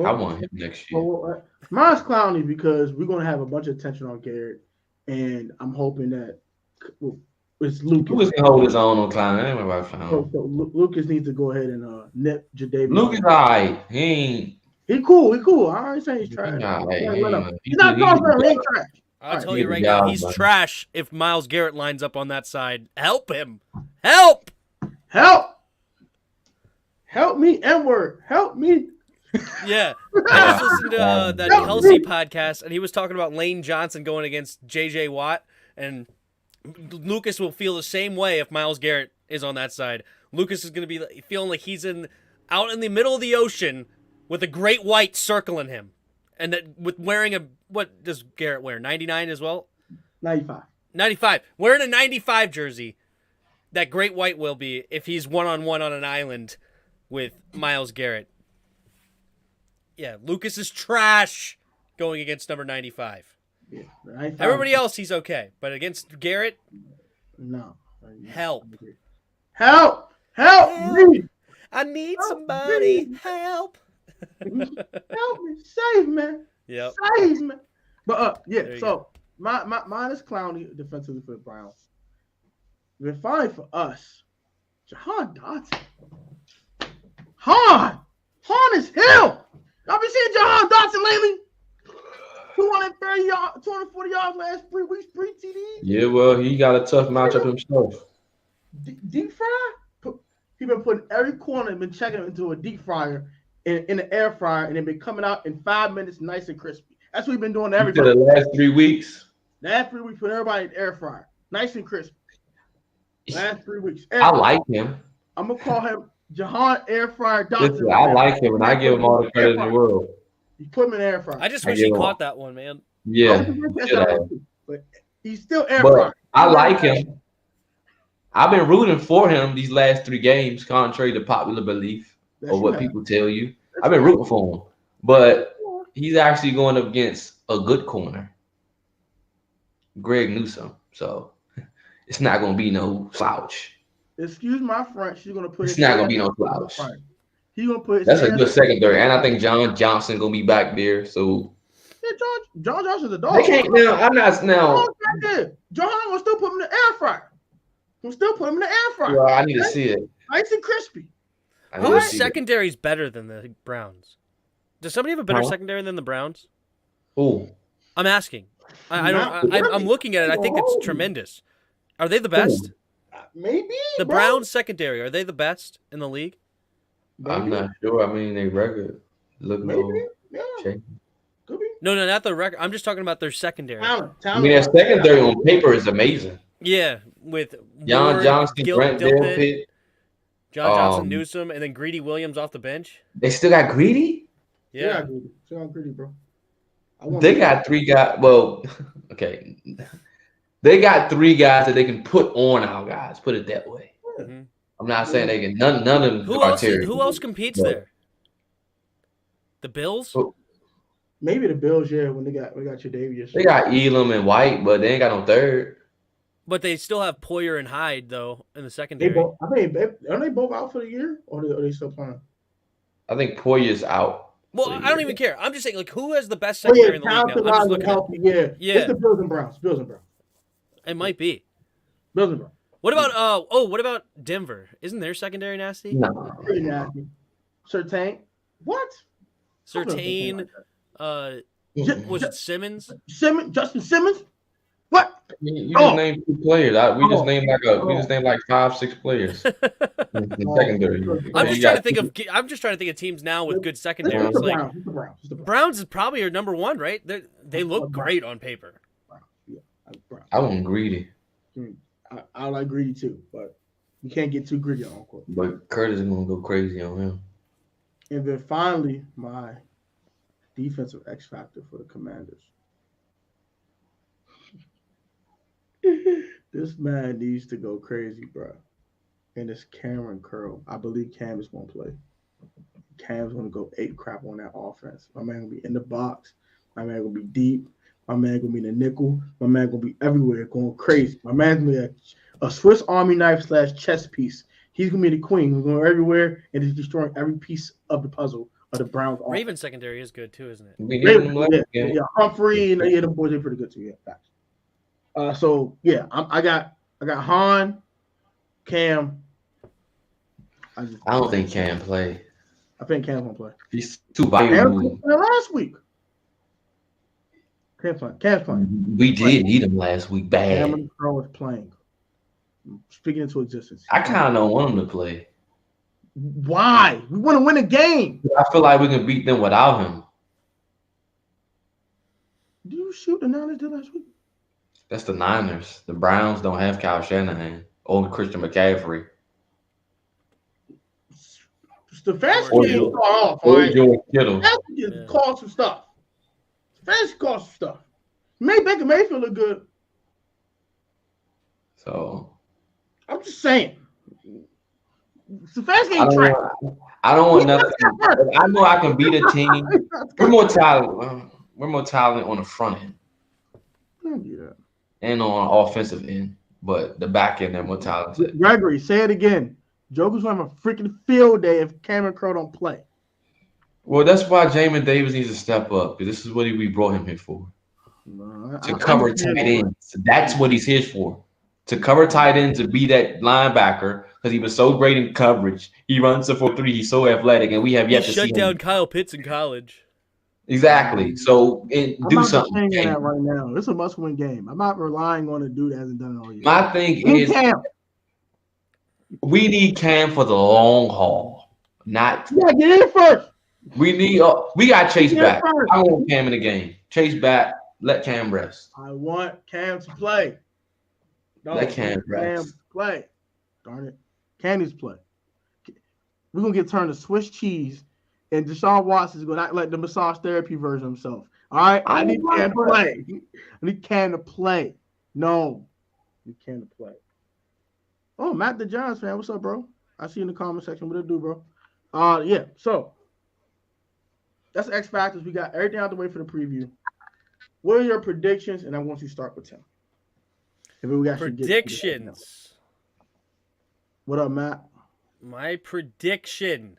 I want him next year. Mine's clowny because we're gonna have a bunch of attention on Garrett, and I'm hoping that it's Lucas. Lucas can hold his own on Clown. I ain't about Clown. So Lucas needs to go ahead and nip Jadavion. Lucas, alright. He cool. I ain't saying he's trash. He's not going. He ain't trash. I'll tell you right now, he's trash. If Myles Garrett lines up on that side, help him. Help me, N-word. Help me. Yeah, I just listened to that Kelsey podcast, and he was talking about Lane Johnson going against J.J. Watt, and Lucas will feel the same way if Myles Garrett is on that side. Lucas is going to be feeling like he's out in the middle of the ocean with a great white circling him, and that with wearing what does Garrett wear? 99 as well. 95. Wearing a 95 jersey. That great white will be if he's one-on-one on an island with Myles Garrett. Yeah, Lucas is trash going against number 95. Yeah, everybody else, he's okay. But against Garrett, no. Help me. I need somebody. Help. Help me. Save me. Yep. Save me. But, so mine is clowny defensively for the Browns. We're fine for us. Jahan Dotson. Han is him. Y'all been seeing Jahan Dotson lately? 230 yards, 240 yards last 3 weeks, 3 TDs. Yeah, well, he got a tough matchup himself. Deep fry? He been putting every corner and been checking him into a deep fryer in the air fryer, and then been coming out in 5 minutes nice and crispy. That's what we've been doing to everybody. For the last 3 weeks? Last 3 weeks, put everybody in the air fryer. Nice and crispy. Last 3 weeks. I like him. I'm going to call him Jahan Air Fryer Dotson. Listen, I like him, and I give him all the credit in the world. You put him in the air fryer. I just wish he caught that one, man. Yeah. But he's still air fryer. I like him. I've been rooting for him these last 3 games, contrary to popular belief or what people tell you. I've been rooting for him. But he's actually going up against a good corner, Greg Newsome. So it's not going to be no slouch. Excuse my French. She's going to put it's not going to be no slouch. He's going to put that's a good secondary. And I think John Johnson going to be back there. So yeah, John Johnson's a dog. They can't now. I'm not now. John will still put him in the air fryer. He'll still put him in the air fryer. Well, I need to see it. Nice and crispy. Whose secondary is better than the Browns? Does somebody have a better secondary than the Browns? Who? I'm asking. I'm looking at it. I think it's tremendous. Are they the best? Maybe. The Browns secondary, are they the best in the league? Maybe. I'm not sure. I mean, they record look maybe. Yeah. Could be. No, not the record. I'm just talking about their secondary. Talent. I mean, their secondary on paper is amazing. Yeah, with John Johnson, Brent Delpit, John Johnson, Newsome, and then Greedy Williams off the bench. They still got Greedy? Yeah. Still got Greedy, bro. They got 3 guys. Well, okay. They got 3 guys that they can put on our guys. Put it that way. Mm-hmm. I'm not saying they can. None of them. Who else competes there? The Bills. Maybe the Bills. Yeah, when they got Tre'Davious. They got Elam and White, but they ain't got no third. But they still have Poyer and Hyde though in the secondary. Are they both out for the year, or are they still playing? I think Poyer's out. Well, I don't even care. I'm just saying, like, who has the best secondary in the league now? I'm just looking at It's the Bills and Browns. It might be. Bills and Browns. What about what about Denver? Isn't their secondary nasty? No. Pretty nasty. Surtain. What? Surtain. Was it Simmons? Justin Simmons? What? You just named 2 players. We just named like 5-6 players. in secondary. I'm just trying to think of teams now with good secondaries. Like the Browns is probably your number 1, right? They look great on paper. I want Greedy. I like Greedy too, but you can't get too greedy on court. But Curtis is gonna go crazy on him. And then finally, my defensive X factor for the Commanders. This man needs to go crazy, bro. and it's Cameron Curl. I believe Cam is going to play. Cam's going to go 8 crap on that offense. My man going to be in the box. My man going to be deep. My man going to be in the nickel. My man going to be everywhere going crazy. My man's going to be a Swiss Army knife / chess piece. He's going to be the queen. He's going everywhere, and he's destroying every piece of the puzzle of the Browns offense. Raven secondary is good too, isn't it? Yeah. Humphrey and the boys are pretty good too. Yeah, facts. So yeah, I got Han, Cam. I don't think Cam play. I think Cam's gonna play. He's too valuable. Last week. Cam's playing. We did need him last week bad. Cameron Crowe is playing. Speaking into existence. I kind of don't want him to play. Why? We want to win a game. I feel like we can beat them without him. Did you shoot the Niners last week? That's the Niners. The Browns don't have Kyle Shanahan or Christian McCaffrey. Stefanski called some stuff. Stefanski called some stuff. Baker Mayfield look good. So I'm just saying. Stefanski ain't trash. I don't want nothing. I know I can beat a team. We're more talented. We're more talented on the front end. Yeah. And on offensive end, but the back end they're more talented. Gregory, say it again. Joker's gonna have a freaking field day if Cameron Crowe don't play. Well, that's why Jamin Davis needs to step up because this is what we brought him here for. To cover tight ends. That's what he's here for. To cover tight ends, to be that linebacker because he was so great in coverage. He runs the 4-3. He's so athletic, and we have yet to see him. Shut down Kyle Pitts in college. Exactly. So do something. I'm not saying that right now. It's a must-win game. I'm not relying on a dude that hasn't done it all year. My thing is, we need Cam for the long haul. Not get in first. We need. We got Chase back. I want Cam in the game. Chase back. Let Cam rest. I want Cam to play. No, let Cam rest. Cam play. Darn it. Cam needs to play. We're gonna get turned to Swiss cheese. And Deshaun Watson is going to act like the massage therapy version of himself. All right? I need Cam to play. I need Cam to play. No. I need Cam to play. Oh, Matt the Giants fan. What's up, bro? I see you in the comment section. What it do, bro? Yeah. So, that's X Factors. We got everything out the way for the preview. What are your predictions? And I want you to start with Tim. Predictions. What up, Matt? My prediction.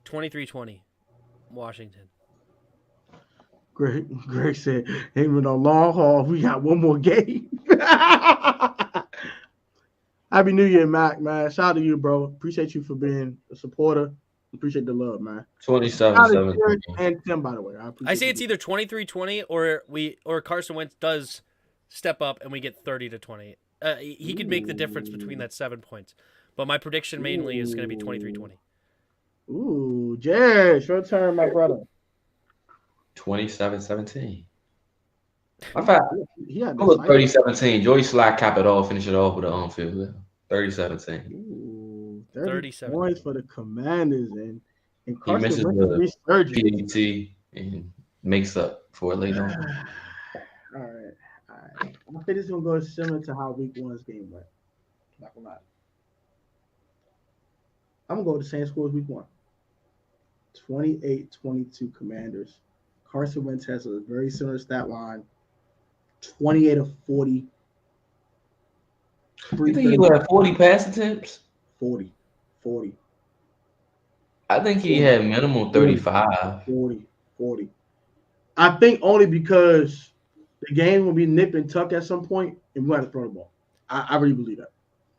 23-20, Washington. Greg said, ain't been a long haul. We got one more game. Happy New Year, Mac, man. Shout out to you, bro. Appreciate you for being a supporter. Appreciate the love, man. 27-17. And Tim, by the way. I say it's either 23-20 or Carson Wentz does step up and we get 30-20. He could make the difference between that 7 points. But my prediction mainly is going to be 23-20. Ooh, Jeris, your turn, my brother. 27-17. In fact, I'm look 30-17. Joey Slack cap it off, finish it off with an on-field. 30-17. Ooh, 30 points for the Commanders, and he misses the PAT and makes up for it later on. All right. I think this is gonna go similar to how Week 1's game went. Not gonna lie. I'm gonna go with the same score as Week 1. 28-22 Commanders. Carson Wentz has a very similar stat line. 28 of 40. You think he had 40 pass attempts? 40. I think he had minimum 35. 40. I think only because the game will be nip and tuck at some point, and we'll have to throw the ball. I really believe that.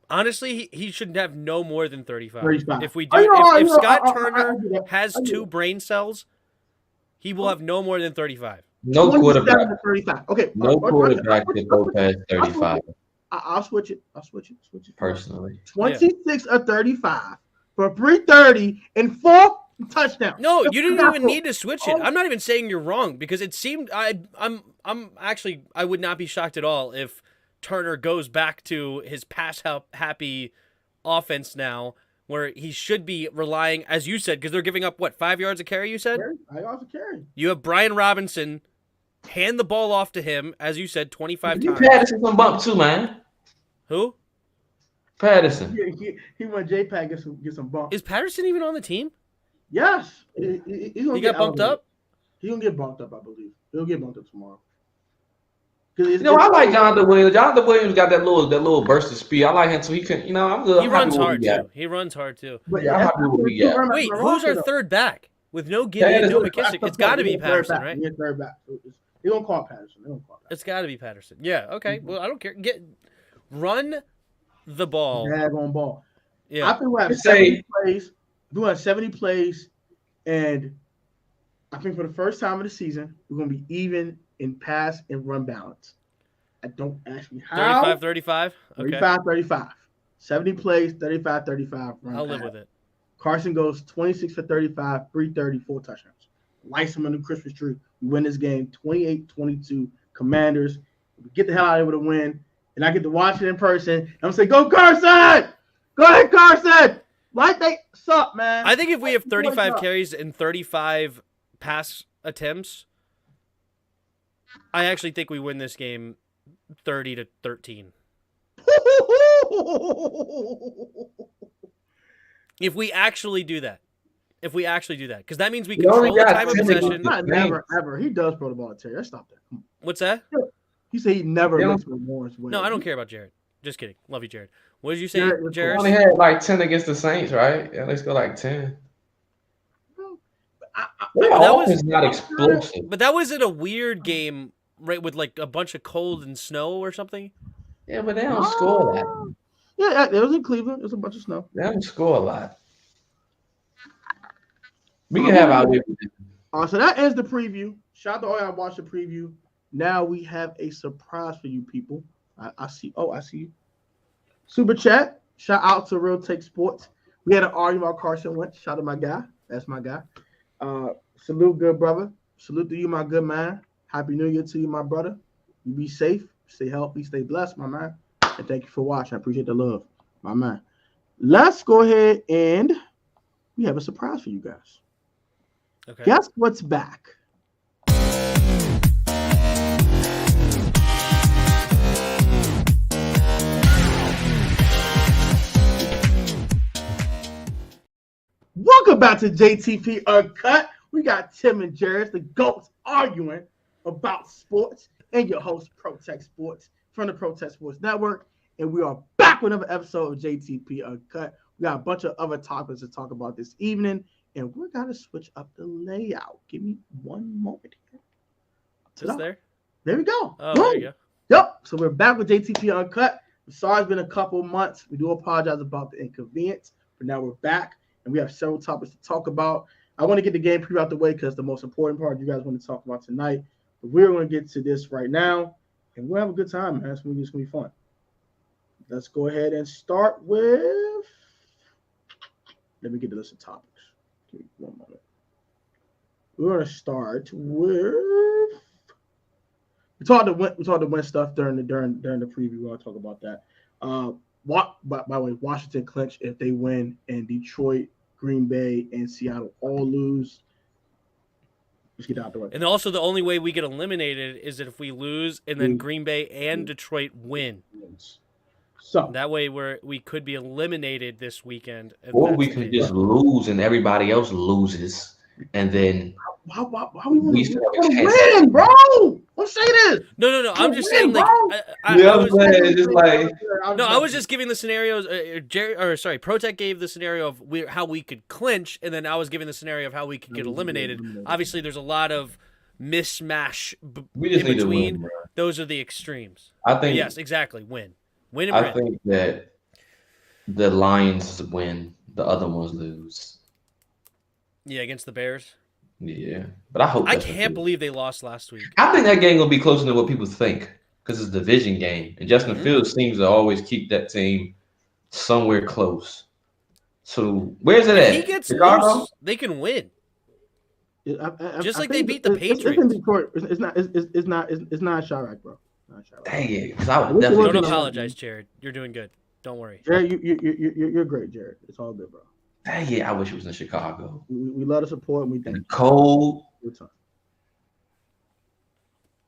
Honestly, he should have no more than 35. 35. If we do, if Scott Turner has 2 brain cells, he will have no more than 35. No quarterback. 35. Okay. No quarterback can go past 35. I'll switch it. Personally. 26 of 35 for 330 and 4 touchdowns. No, you didn't even need to switch it. I'm not even saying you're wrong because it seemed I'm actually I would not be shocked at all if Turner goes back to his pass happy offense now, where he should be relying, as you said, because they're giving up, 5 yards a carry, you said? 5 yards a carry. You have Brian Robinson, hand the ball off to him, as you said, 25 times. You had some bump too, man. Who? Patterson. He want J-Pack get some bump. Is Patterson even on the team? Yes. He got bumped up? He's going to get bumped up, I believe. He'll get bumped up tomorrow. I like Jonathan Williams. Jonathan Williams got that little burst of speed. I like him, so he can. I'm good. He runs hard too. He runs hard too. But yeah, I'm happy with what we got. Wait, who's our third back with no Gibby and no McKissick? It's got to be Patterson, right? He's third back. They don't call it Patterson. It's got to be Patterson. Yeah. Okay. Well, I don't care. Run the ball. Drag on ball. Yeah. I think we'll have 70 plays. We'll have 70 plays, and I think for the first time of the season, we're going to be even in pass and run balance. I don't ask me how. 35-35? Okay. 35-35. 70 plays, 35-35. I'll live with it. Carson goes 26 for 35, 330, 4 touchdowns. Lights him on the Christmas tree. We win this game 28-22. Commanders. We get the hell out of here with a win. And I get to watch it in person. I'm going to say, go Carson! Go ahead, Carson! Like they suck, man. I think if we have 35 carries and 35 pass attempts, I actually think we win this game 30-13. If we actually do that. Because that means we control the time of possession. Not never, ever. He does throw the ball to Terry. Let's stop that. What's that? He said he never looks for Lawrence Wayne. No, I don't care about Jared. Just kidding. Love you, Jared. What did you say, Jared? We only had like 10 against the Saints, right? Yeah, let's go like 10. That was not explosive. But that was in a weird game, right, with like a bunch of cold and snow or something. Yeah, but they don't score a lot. Yeah, it was in Cleveland. It was a bunch of snow. They don't score a lot. We can have our way with it. So that ends the preview. Shout out to all y'all watch the preview. Now we have a surprise for you people. I see. Oh, I see you. Super chat. Shout out to Real Take Sports. We had an argument about Carson Wentz. Shout out to my guy. That's my guy. Salute, good brother. Salute to you, my good man. Happy New Year to you, my brother. You be safe, stay healthy, stay blessed, my man. And thank you for watching. I appreciate the love, my man. Let's go ahead and we have a surprise for you guys. Okay. Guess what's back? Welcome back to JT&P Uncut. We got Tim and Jeris, the GOATs, arguing about sports, and your host, Protect Sports, from the Protect Sports Network. And we are back with another episode of JT&P Uncut. We got a bunch of other topics to talk about this evening, and we're going to switch up the layout. Give me one moment here. Is there? There we go. Oh, there you go. Yep. So we're back with JT&P Uncut. I'm sorry it's been a couple months. We do apologize about the inconvenience, but now we're back. And we have several topics to talk about. I want to get the game preview out the way because the most important part you guys want to talk about tonight. But we're going to get to this right now, and we'll have a good time, man. It's going to be fun. Let's go ahead and start with. Let me get the list of topics. Give me one moment. We're going to start with. We talked to win stuff during the preview. We're going to talk about that. By the way, Washington clinched if they win, and Detroit, Green Bay, and Seattle all lose. Let's get out the way. And also, the only way we get eliminated is that if we lose, and then Green Bay and Detroit win. So that way, we could be eliminated this weekend. Or we could just lose, and everybody else loses, and then why we want to win, bro? Don't say this. No. I'm just saying, like, I was just giving the scenarios. Protect gave the scenario of how we could clinch, and then I was giving the scenario of how we could get eliminated. Obviously, there's a lot of mismatch in between. Win, those are the extremes. I think yes, exactly. Win and win. I think that the Lions win, the other ones lose. Yeah, against the Bears. Yeah, but I hope. I can't believe they lost last week. I think that game will be closer than what people think because it's a division game, and Justin Fields seems to always keep that team somewhere close. So where's it at? If he gets loose, they can win. Just like they beat the Patriots. It's not Chirac, bro. Dang it! Because I would definitely don't apologize, Jared. You're doing good. Don't worry. Jared, you're great, Jared. It's all good, bro. Dang it! I wish it was in Chicago. We love the support. And we thank you. Cold. Good time.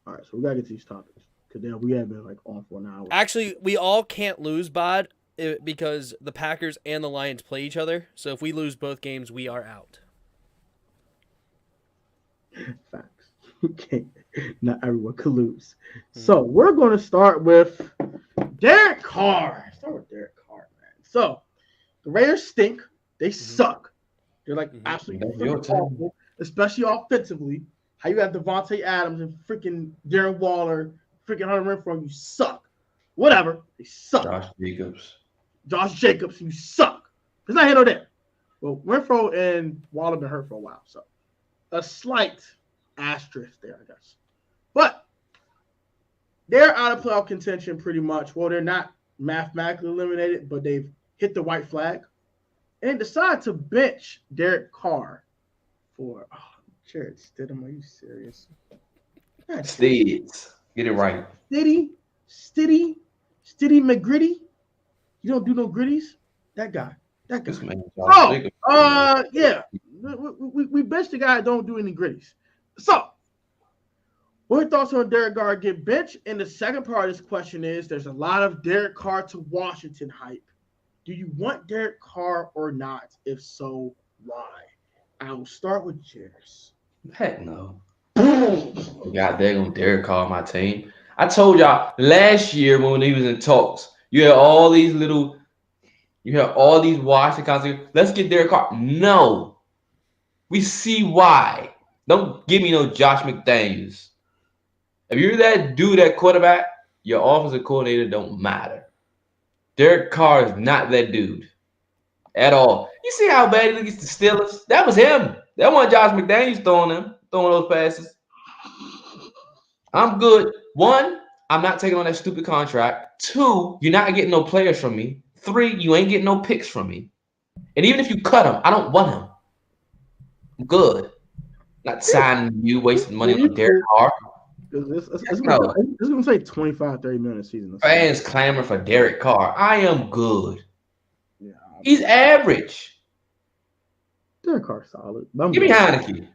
All right, so we gotta get to these topics. Because we have been like on for an hour. Actually, we all can't lose, Bod, because the Packers and the Lions play each other. So if we lose both games, we are out. Facts. Okay. Not everyone could lose. So we're going to start with Derek Carr. Start with Derek Carr, man. So the Raiders stink. They suck. They're like absolutely awful, especially offensively. How you have Devontae Adams and freaking Darren Waller, freaking Hunter Renfrow, you suck. Whatever. They suck. Josh Jacobs, you suck. It's not here nor there. Well, Renfrow and Waller been hurt for a while, so a slight asterisk there, I guess. But they're out of playoff contention pretty much. Well, they're not mathematically eliminated, but they've hit the white flag. And they decide to bench Derek Carr for Jared Stidham. Are you serious? Steeds. Get it right. Stiddy McGritty. You don't do no gritties? That guy. Yeah. We benched the guy that don't do any gritties. So, what are your thoughts on Derek Carr get benched? And the second part of this question is, there's a lot of Derek Carr to Washington hype. Do you want Derek Carr or not? If so, why? I will start with Jeris. Heck no. God dang Derek Carr on my team. I told y'all last year when he was in talks, you had all these Washington concepts. Let's get Derek Carr. No. We see why. Don't give me no Josh McDaniels. If you're that dude at quarterback, your offensive coordinator don't matter. Derek Carr is not that dude at all. You see how bad he looks at the Steelers? That was him. That wasn't Josh McDaniels throwing those passes. I'm good. 1, I'm not taking on that stupid contract. 2, you're not getting no players from me. 3, you ain't getting no picks from me. And even if you cut him, I don't want him. I'm good. Not signing you, wasting money on Derek Carr. It's going to say 25, 30 million a season. Fans clamor for Derek Carr. I am good. Yeah, he's average. Derek Carr's solid. Give me Heineke.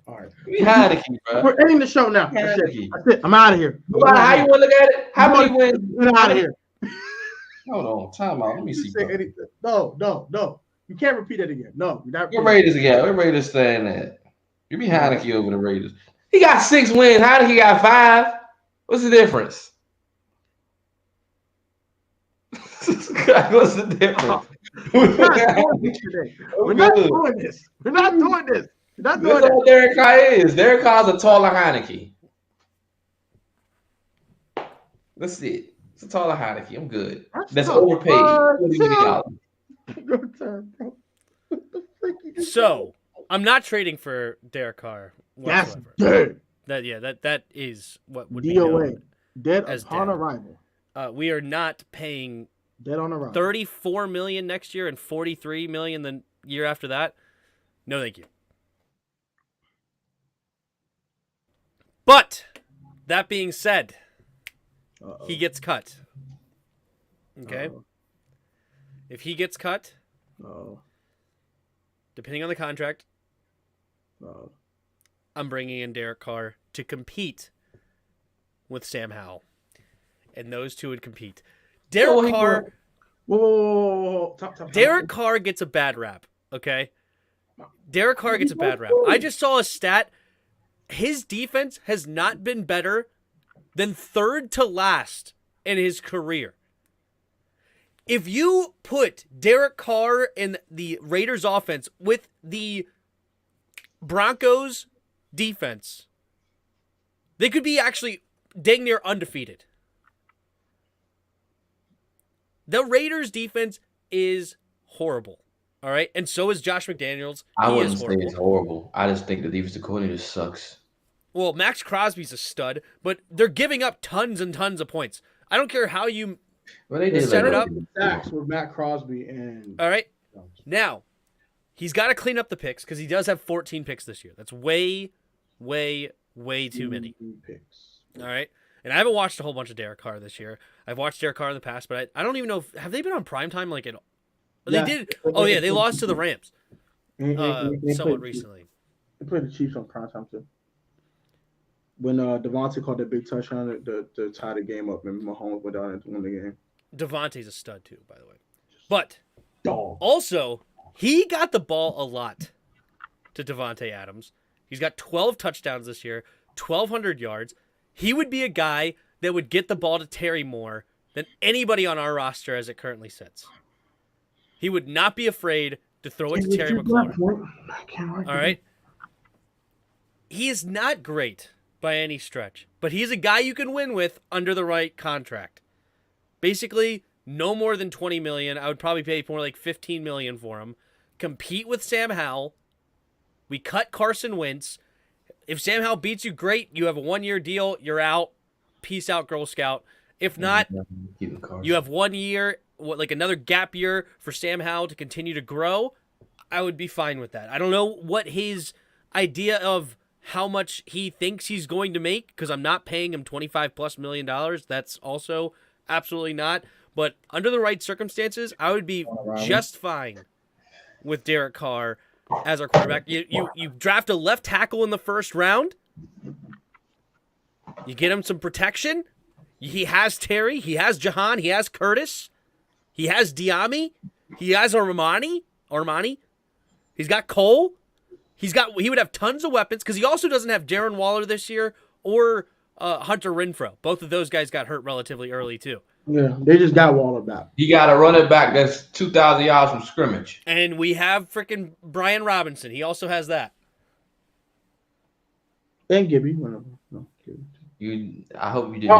All right. Give me Heineke, bro. We're ending the show now. That's it. I'm out of here. How you want to look at it? How many wins? Get out of here. Hold on. Time out. Let me see. No. You can't repeat it again. No. What Raiders again? What Raiders staying at? Give me Heineke over the Raiders. He got 6 wins. Heineke got 5. What's the difference? What's the difference? We're not doing this. That's what Derek Carr is. Derek Carr's a taller Heineke. That's it. It's a taller Heineke. I'm good. That's overpaid. So, I'm not trading for Derek Carr whatsoever. That's dead. That is what would DOA. be known Dead as upon dead. arrival. We are not paying dead on arrival. $34 million next year and $43 million the year after that. No, thank you. But that being said, he gets cut. Okay. If he gets cut, depending on the contract, I'm bringing in Derek Carr to compete with Sam Howell. And those two would compete. Derek Carr. Whoa. Derek Carr gets a bad rap, okay? Derek Carr gets a bad rap. I just saw a stat. His defense has not been better than third to last in his career. If you put Derek Carr in the Raiders offense with the Broncos defense, they could be actually dang near undefeated. The Raiders defense is horrible. All right. And so is Josh McDaniels. I wouldn't say it's horrible. I just think the defensive coordinator sucks. Well, Max Crosby's a stud, but they're giving up tons and tons of points. I don't care how you set it up. Sacks with Matt Crosby and. All right. Now, he's got to clean up the picks because he does have 14 picks this year. That's way, way, way too many. All right. And I haven't watched a whole bunch of Derek Carr this year. I've watched Derek Carr in the past, but I don't even know have they been on primetime like at all? They did. Oh yeah, they lost to the Rams somewhat recently. They played the Chiefs on primetime too. when Devontae caught that big touchdown to tie the game up, and Mahomes went down and won the game. Devontae's a stud too, by the way. But Dog. also, he got the ball a lot to Devontae Adams. He's got 12 touchdowns this year, 1,200 yards. He would be a guy that would get the ball to Terry more than anybody on our roster as it currently sits. He would not be afraid to throw it to Terry McLaurin. All right? He is not great by any stretch, but he's a guy you can win with under the right contract. Basically, no more than $20 million. I would probably pay more like $15 million for him. Compete with Sam Howell. We cut Carson Wentz. If Sam Howell beats you, great. You have a 1-year deal. You're out. Peace out, Girl Scout. If not, you have 1 year, like another gap year for Sam Howell to continue to grow. I would be fine with that. I don't know what his idea of how much he thinks he's going to make, because I'm not paying him $25+ million. That's also absolutely not. But under the right circumstances, I would be just fine with Derek Carr as our quarterback. You draft a left tackle in the first round. You get him some protection. He has Terry. He has Jahan. He has Curtis. He has Diami. He has Armani. He's got Cole. He would have tons of weapons, because he also doesn't have Darren Waller this year or Hunter Renfrow. Both of those guys got hurt relatively early too. Yeah, they just got Waller back. You got a running back that's 2,000 yards from scrimmage. And we have freaking Brian Robinson. He also has that. And Gibby. No, Gibby. I hope you didn't.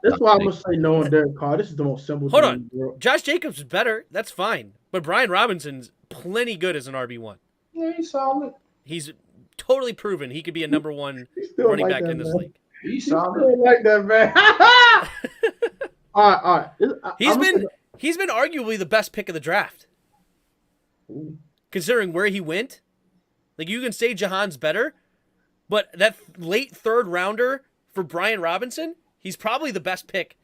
That's why I'm gonna say no on Derek Carr. This is the most simple. Hold on, Josh Jacobs is better. That's fine, but Brian Robinson's plenty good as an RB1. Yeah, he's solid. He's totally proven he could be a number one running back in this league. He's solid. Like that, man. all right. He's been arguably the best pick of the draft, considering where he went. Like, you can say Jahan's better, but that late third rounder for Brian Robinson, he's probably the best pick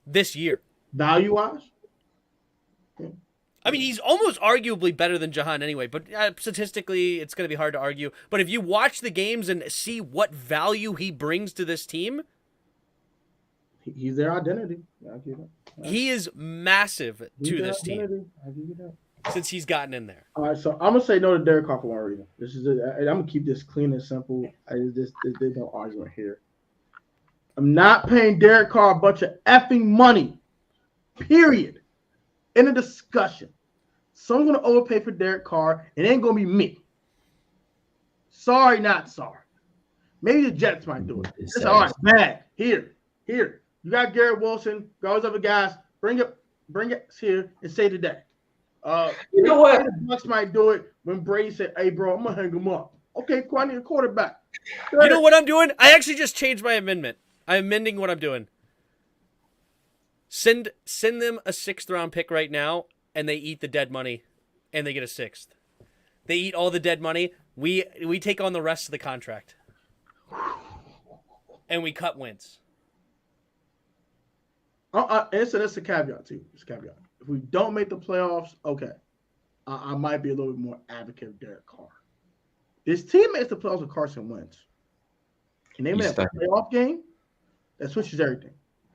this year. Value-wise? I mean, he's almost arguably better than Jahan anyway, but statistically, it's going to be hard to argue. But if you watch the games and see what value he brings to this team, he's their identity. He is massive to this team since he's gotten in there. All right, so I'm going to say no to Derek Carr for one reason. I'm going to keep this clean and simple. There's no argument here. I'm not paying Derek Carr a bunch of effing money, period. In a discussion. Someone's going to overpay for Derek Carr. It ain't going to be me. Sorry, not sorry. Maybe the Jets might do it. It's all right, bad. Here. You got Garrett Wilson, got all those other guys. Bring it here and say today. You know what? The Bucks might do it when Brady said, "Hey, bro, I'm going to hang him up." Okay, cool, I need a quarterback. You know what I'm doing? I actually just changed my amendment. I'm amending what I'm doing. Send them a 6th round pick right now, and they eat the dead money, and they get a 6th. They eat all the dead money. We take on the rest of the contract, and we cut Wentz. And so that's a caveat too. It's a caveat. If we don't make the playoffs, okay, I might be a little bit more advocate of Derek Carr. This team makes the playoffs with Carson Wentz. Can they make a playoff game? That switches everything.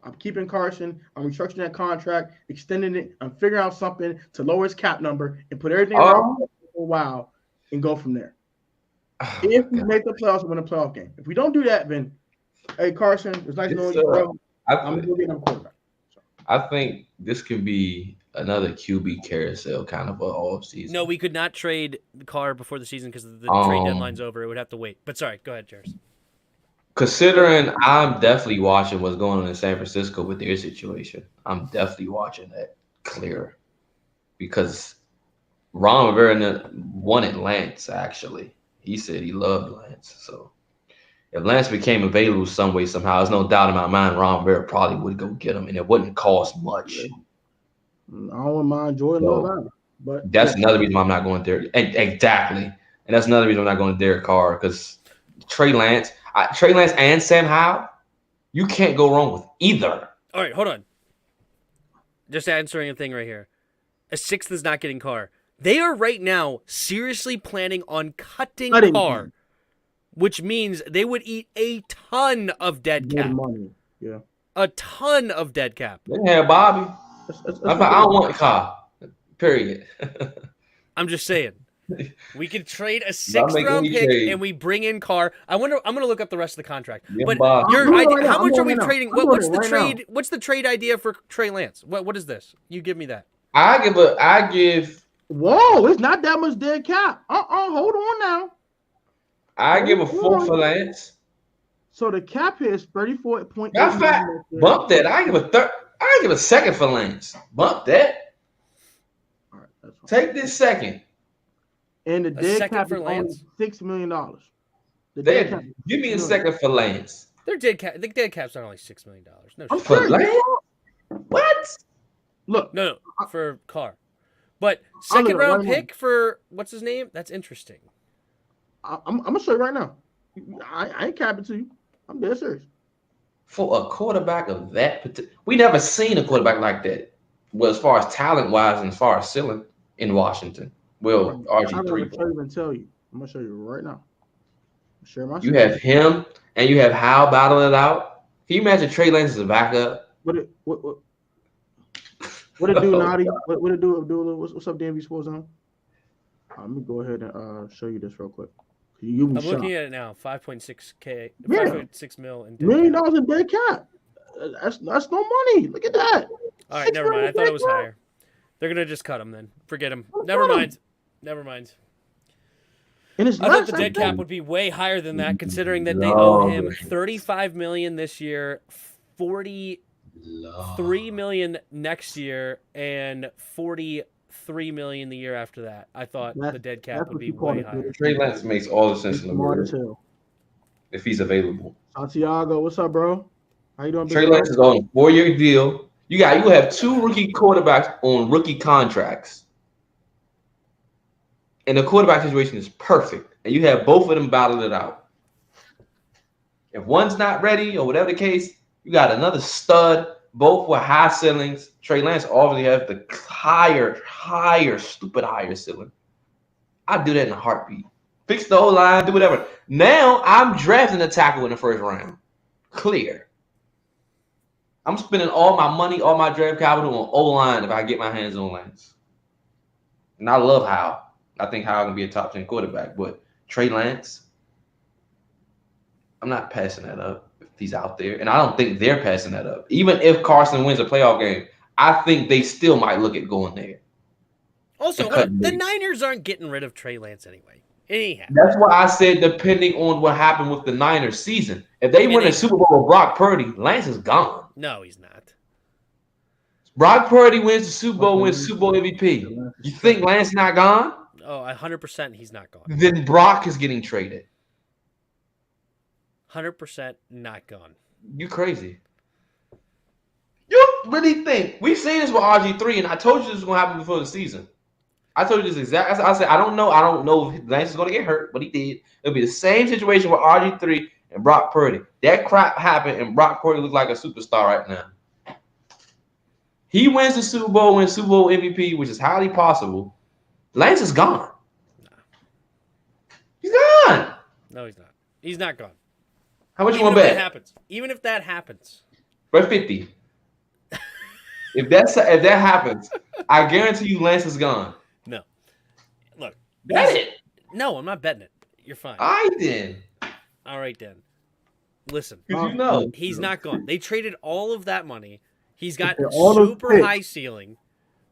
I'm keeping Carson. I'm restructuring that contract, extending it. I'm figuring out something to lower his cap number and put everything around for a while and go from there. If we make the playoffs, we win a playoff game. If we don't do that, then, hey, Carson, it's nice knowing you, bro. I'm going to get him quarterback. I think this could be another QB carousel kind of off season. No, we could not trade the Carr before the season because the trade deadline's over. It would have to wait. But sorry, go ahead, Jeris. Considering I'm definitely watching what's going on in San Francisco with their situation, I'm definitely watching that clear because Ron Rivera wanted Lance, actually. He said he loved Lance. So if Lance became available some way, somehow, there's no doubt in my mind Ron Rivera probably would go get him, and it wouldn't cost much. I don't mind Jordan Love, but that's another reason why I'm not going there. Exactly. And that's another reason I'm not going to Derek Carr because Trey Lance and Sam Howell, you can't go wrong with either. All right, hold on. Just answering a thing right here. A 6th is not getting Carr. They are right now seriously planning on cutting Carr. which means they would eat a ton of dead Good cap. money. Yeah. A ton of dead cap. They can have Bobby. I don't want the car. Period. I'm just saying. We could trade a Not making 6th-round any pick trade. and we bring in Carr. I'm gonna look up the rest of the contract. Yeah, but Bob. how much are we trading? I'm doing What's it the right trade? now. What's the trade idea for Trey Lance? What is this? You give me that. I give Whoa, it's not that much dead cap. Hold on now. a 4 for Lance. So the cap here is 34.8. Matter of fact, bump that. I give a 2nd for Lance. Bump that. All right, that's fine. Take this 2nd. And the dead second cap for is only Lance? $6 million. The dead cap Then is give me a $6 million. 2nd for Lance. Their dead cap. The dead cap's not only $6 million. No, I'm shit. For serious. Lance? What? Look, no, for Carr. But I'll look 2nd it round right now. pick for what's his name? That's interesting. I'm gonna show you right now. I ain't capping to you. I'm dead serious. For a quarterback of that, we never seen a quarterback like that. Well, as far as talent wise and as far as ceiling in Washington. Well, I'm not gonna RG3. even tell you. I'm gonna show you right now. Share my You screen. have him and you have Hal battling it out. Can you imagine Trey Lance as a backup? What it do, Naughty? What it do, Abdullah? What's up, DMV Sports Zone? Let me go ahead and show you this real quick. You be I'm shocked. looking at it now. 5.6K, Yeah. 5.6 mil in dead $1 million cap. in dead cap. That's no money. Look at that. All right, never mind. I thought it was $6 higher. They're gonna just cut him then. Forget him. Never mind. And it's I less, thought the dead think. cap would be way higher than that, considering that they owe him $35 million this year, $43 million next year, and $43 million the year after that. I thought the dead cap That's would what be you call way it, higher. Trey Lance makes all the sense in the Smart as world hell. if he's available. Santiago, what's up, bro? How you doing, Trey big bro? Lance is on a 4-year deal. You have 2 rookie quarterbacks on rookie contracts. And the quarterback situation is perfect. And you have both of them battling it out. If one's not ready or whatever the case, you got another stud, both with high ceilings. Trey Lance obviously has the stupid higher ceiling. I'd do that in a heartbeat. Fix the O-line, do whatever. Now I'm drafting a tackle in the 1st round. Clear. I'm spending all my money, all my draft capital on O-line if I get my hands on Lance. And I love Hal. I think Hal can be a top 10 quarterback. But Trey Lance, I'm not passing that up if he's out there. And I don't think they're passing that up. Even if Carson wins a playoff game, I think they still might look at going there. Also, the Niners aren't getting rid of Trey Lance anyway. Anyhow. That's why I said depending on what happened with the Niners season. If they win a Super Bowl with Brock Purdy, Lance is gone. No, he's not. Brock Purdy wins the Super Bowl, wins Super Bowl MVP. You think Lance not gone? Oh, 100% he's not gone. Then Brock is getting traded. 100% not gone. You crazy. You really think? We've seen this with RG3, and I told you this was going to happen before the season. I told you this exactly. I said, I don't know if Lance is going to get hurt, but he did. It'll be the same situation with RG3 and Brock Purdy. That crap happened, and Brock Purdy looks like a superstar right now. He wins the Super Bowl, wins Super Bowl MVP, which is highly possible. Lance is gone. No. He's gone. No, he's not. He's not gone. How much you Even want if to that bet? happens. Even if that happens. Bet 50. If that happens, I guarantee you Lance is gone. No. Look. Bet it. No, I'm not betting it. You're fine. All right, then. All right, then. Listen. Because you know. He's not gone. They traded all of that money. He's got all those super picks. high ceiling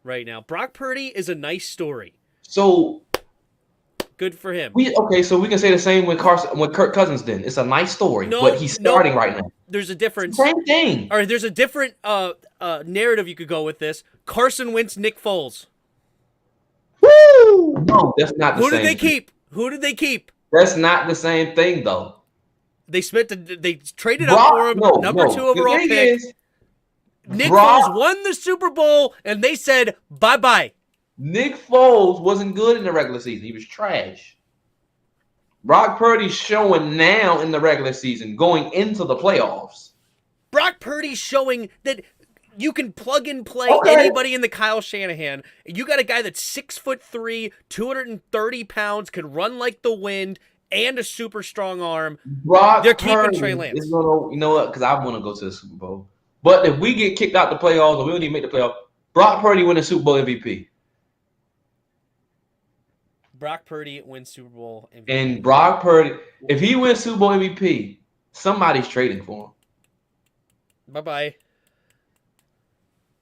right now. Brock Purdy is a nice story. So Good for him. so we can say the same with Kirk Cousins then. It's a nice story, but he's starting right now. There's a difference. Same thing. All right, there's a different narrative you could go with this. Carson Wentz, Nick Foles. Woo! No, that's not the Who same. did they keep? Who did they keep? That's not the same thing, though. They traded up for him, number 2 overall The thing pick. is, Nick Brock- Foles won the Super Bowl, and they said bye-bye. Nick Foles wasn't good in the regular season. He was trash. Brock Purdy's showing now in the regular season, going into the playoffs. Brock Purdy's showing that you can plug and play Okay. anybody in the Kyle Shanahan. You got a guy that's 6'3", 230 pounds, can run like the wind, and a super strong arm. Brock They're keeping Purdy Trey Lance. is gonna, you know what? Because I want to go to the Super Bowl. But if we get kicked out the playoffs or we don't even make the playoffs, Brock Purdy win the Super Bowl MVP. Brock Purdy wins Super Bowl MVP. And Brock Purdy, if he wins Super Bowl MVP, somebody's trading for him. Bye-bye.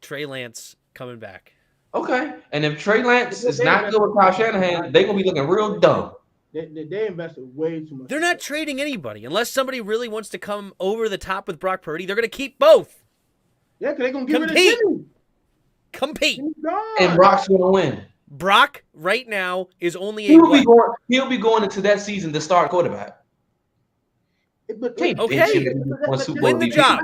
Trey Lance coming back. Okay. And if Trey Lance is not good with Kyle Shanahan, they're going to be looking real dumb. They invested way too much. They're not trading anybody. Unless somebody really wants to come over the top with Brock Purdy, they're going to keep both. Yeah, because they're going to get rid of Jimmy. Compete. And Brock's going to win. Brock right now is only He'll be going into that season to start quarterback. Okay. Win the job.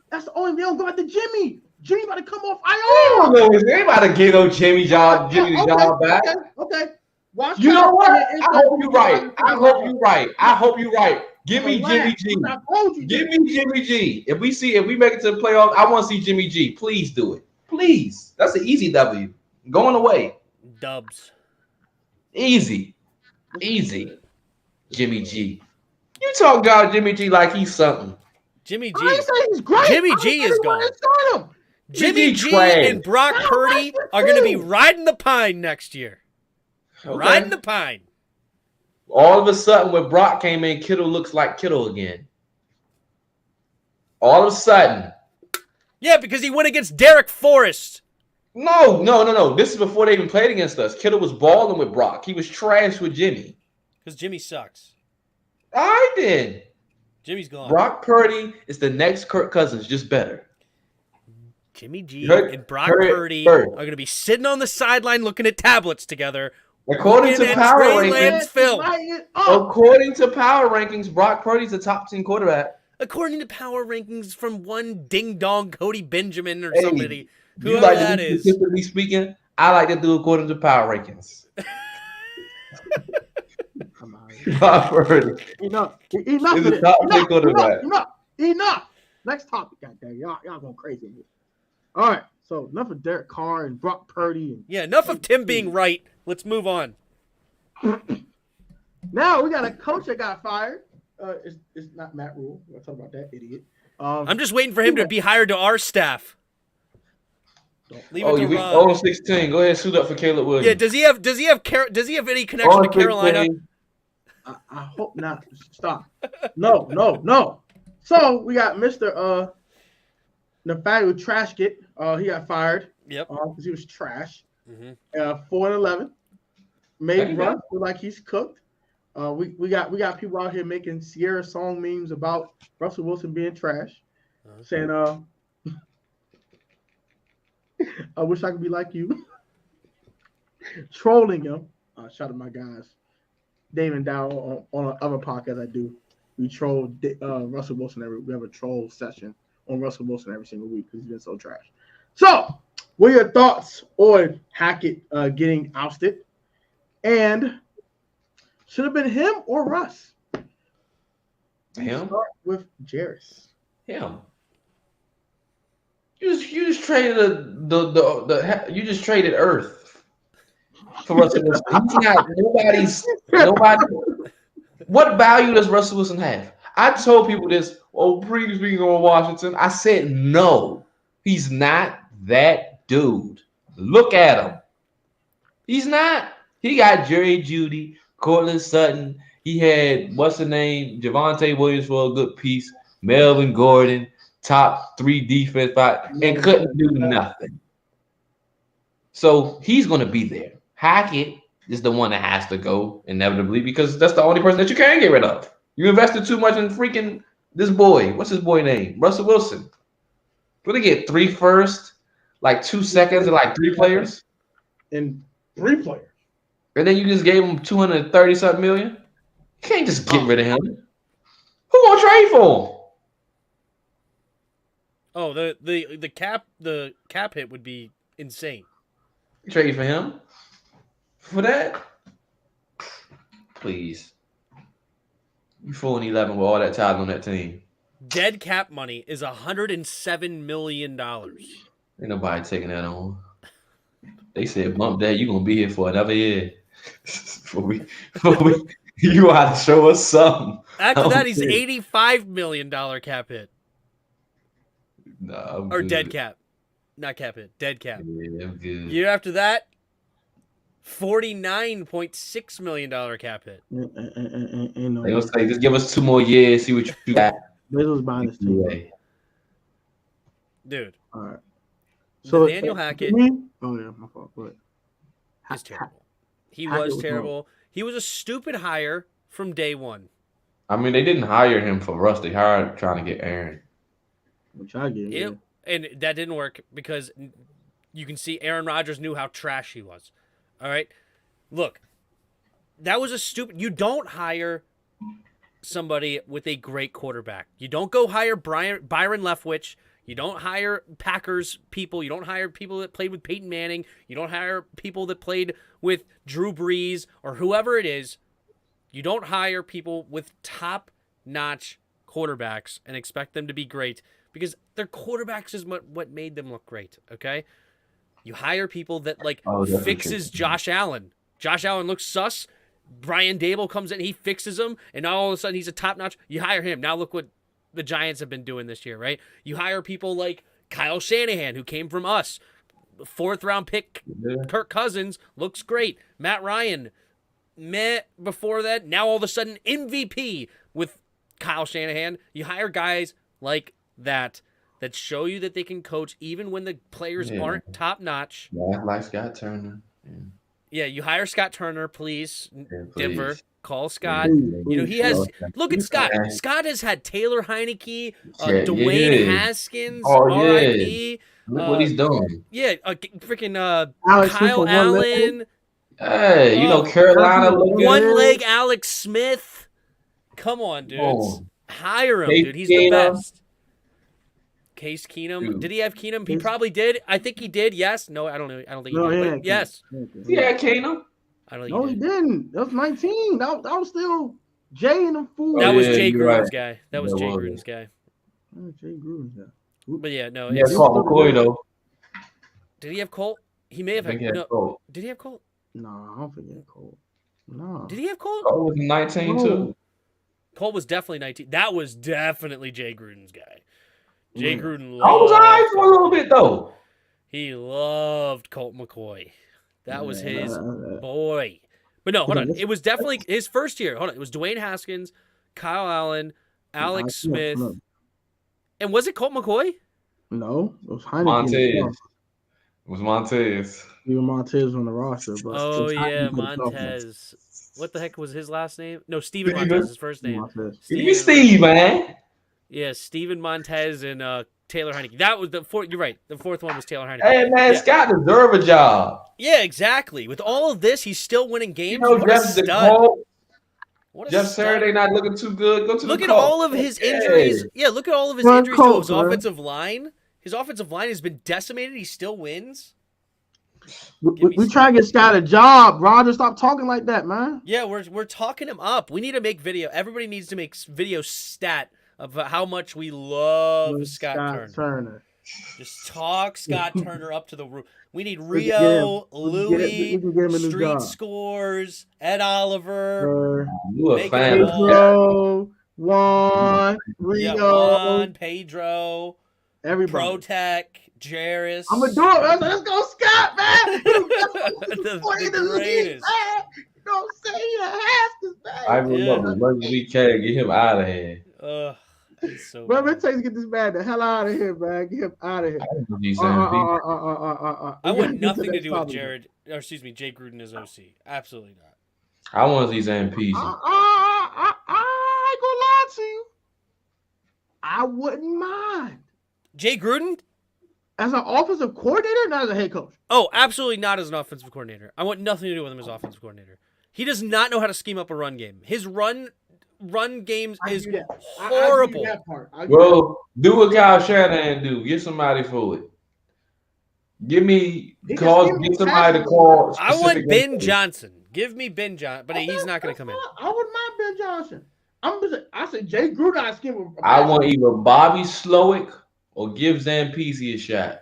That's the only they don't go after Jimmy. Jimmy about to come off IR. No, they about to get on Jimmy job back. Okay. You know what? I hope you're right. Give me Jimmy G. Give me Jimmy G. If we make it to the playoffs, I want to see Jimmy G. Please do it. Please. That's an easy W. Going away. Dubs. Easy. Jimmy G. You talk about Jimmy G like he's something. Jimmy G. He's great. Jimmy G is gone. Jimmy G and Brock Purdy are going to be riding the pine next year. Okay. Riding the pine. All of a sudden, when Brock came in, Kittle looks like Kittle again. All of a sudden. Yeah, because he went against Derek Forrest. No. This is before they even played against us. Kittle was balling with Brock. He was trash with Jimmy. Because Jimmy sucks. I did. Jimmy's gone. Brock Purdy is the next Kirk Cousins, just better. Jimmy G and Brock Purdy are going to be sitting on the sideline looking at tablets together. According to power rankings, Brock Purdy's the top 10 quarterback. According to power rankings from one ding dong Cody Benjamin or somebody, whoever like that is. Statistically speaking, I like to do according to power rankings. Brock Purdy. Enough. Next topic, goddamn. Y'all going crazy here. All right. So enough of Derek Carr and Brock Purdy. Enough of Tim being right. Let's move on. Now we got a coach that got fired. It's not Matt Rule. We'll talk about that idiot. I'm just waiting for him to be hired to our staff. Leave it to Ron. 16. Go ahead and suit up for Caleb Williams. Yeah, does he have any connection to Carolina? I hope not. Stop. No. So we got Mr. Nathaniel Trashkit. He got fired. Yep. Because he was trash. 4-11. Made Russ look like he's cooked. We got people out here making Sierra song memes about Russell Wilson being trash, saying I wish I could be like you. Trolling him. Shout out to my guys, Dave and Dow on other podcast I do. We troll Russell Wilson we have a troll session on Russell Wilson every single week because he's been so trash. So, what are your thoughts on Hackett getting ousted? And should have been him or Russ? Him? Start with Jeris. Him. You just traded you just traded Earth for Russell Wilson. He's not nobody. What value does Russell Wilson have? I told people this. Previously on Washington, I said no. He's not that dude. Look at him. He's not. He got Jerry Jeudy, Cortland Sutton. He had what's the name? Javonte Williams for a good piece. Melvin Gordon, top 3 defense 5, and couldn't do nothing. So he's going to be there. Hackett is the one that has to go inevitably because that's the only person that you can get rid of. You invested too much in freaking this boy. What's his boy name? Russell Wilson. What did he get? 3 firsts, like 2 seconds, and like 3 players? And 3 players. And then you just gave him $230-something million? You can't just get rid of him. Who gonna trade for him? Oh, the cap hit would be insane. Trade for him? For that? Please. You 4-11 with all that talent on that team. Dead cap money is $107 million. Ain't nobody taking that on. They said, bump that, you're gonna be here for another year. before we You ought to show us something. After that, he's $85 million cap hit. No, or dead cap. Not cap hit. Dead cap. Yeah, I'm good. Year after that, $49.6 million cap hit. No They gonna say, just give us 2 more years, see what you got. Bezos buying this team. Dude. All right. So Nathaniel Hackett. Oh yeah, my fault. But he's terrible. He was terrible. He was a stupid hire from day one. I mean, they didn't hire him for Russ. They hired trying to get Aaron. And that didn't work because you can see Aaron Rodgers knew how trash he was. All right? Look, that was a stupid... You don't hire somebody with a great quarterback. You don't go hire Byron Leftwich. You don't hire Packers people. You don't hire people that played with Peyton Manning. You don't hire people that played with Drew Brees or whoever it is. You don't hire people with top-notch quarterbacks and expect them to be great because their quarterbacks is what made them look great, okay? You hire people that, fixes Josh Allen. Josh Allen looks sus. Brian Dable comes in, he fixes him, and now all of a sudden he's a top-notch. You hire him. Now look what the Giants have been doing this year, right? You hire people like Kyle Shanahan, who came from us. 4th-round pick, Kirk Cousins, looks great. Matt Ryan, before that. Now all of a sudden MVP with Kyle Shanahan. You hire guys like that show you that they can coach even when the players aren't top-notch. Yeah, like Scott Turner. Yeah, you hire Scott Turner, please. Please. Denver. Call Scott. He has. Look at Scott. Scott has had Taylor Heineke, Dwayne Haskins, R.I.P. Look what he's doing. Yeah, freaking Kyle Allen. Hey, Carolina. One-leg Alex Smith. Come on, dudes. Hire him, dude. He's the best. Case Keenum. Dude. Did he have Keenum? He probably did. I think he did. Yes. No, I don't know. I don't think he did. But yes. Yeah, Keenum. I don't think no, he didn't. That was 19. That was still Jay and the fool. That was Jay Gruden's guy. That was Jay Gruden's guy. Jay Gruden's guy. But yeah, no. He had Colt McCoy, though. Did he have Colt? He may have had Colt. Did he have Colt? No, I don't think he had Colt. No. Did he have Colt? Colt was 19, too. Colt was definitely 19. That was definitely Jay Gruden's guy. Jay Gruden loved. I was all right for a little bit, though. He loved Colt McCoy. That was his boy. But no, hold on. It was definitely his first year. Hold on. It was Dwayne Haskins, Kyle Allen, Alex Smith. And was it Colt McCoy? No. It was Heineke. Montez. It was Montez. Even Montez on the roster. But Montez. What the heck was his last name? No, Steven Montez, his first name. Steve, man. Yeah, Steven Montez and Taylor Heineke. That was the fourth. You're right. The fourth one was Taylor Heineke. Hey, man, Scott deserve a job. Yeah, exactly. With all of this, he's still winning games. Jeff Saturday not looking too good. Go to look at all of his injuries. Yeah, look at all of his injuries to his offensive line. His offensive line has been decimated. He still wins. We try to get Scott a job. Roger, stop talking like that, man. Yeah, we're talking him up. We need to make video. Everybody needs to make video stat of how much we love Scott Turner. Just talk Scott Turner up to the roof. We need Rio, Louis, Street Scores, Ed Oliver. You a fan Pedro, Juan, Rio. Juan, Pedro, everybody. Protec, Jeris. I'm going to do it. Let's go, Scott, man. the greatest. You know what I'm saying? Haskins, man. I remember we can't get him out of here. So whatever it takes to get this man the hell out of here, man. Get him out of here. I want nothing to do with Jay Gruden as OC. Absolutely not. I want these MPs. I ain't gonna lie to you. I wouldn't mind. Jay Gruden? As an offensive coordinator, not as a head coach. Oh, absolutely not as an offensive coordinator. I want nothing to do with him as offensive coordinator. He does not know how to scheme up a run game. His run games is horrible. Well, do what Kyle Shanahan do. Get somebody for it. Get somebody to call. I want Ben Johnson. Give me Ben Johnson, but he's not going to come in. I wouldn't mind Ben Johnson. I said Jay Gruden. I want either Bobby Slowick or give Zampese a shot.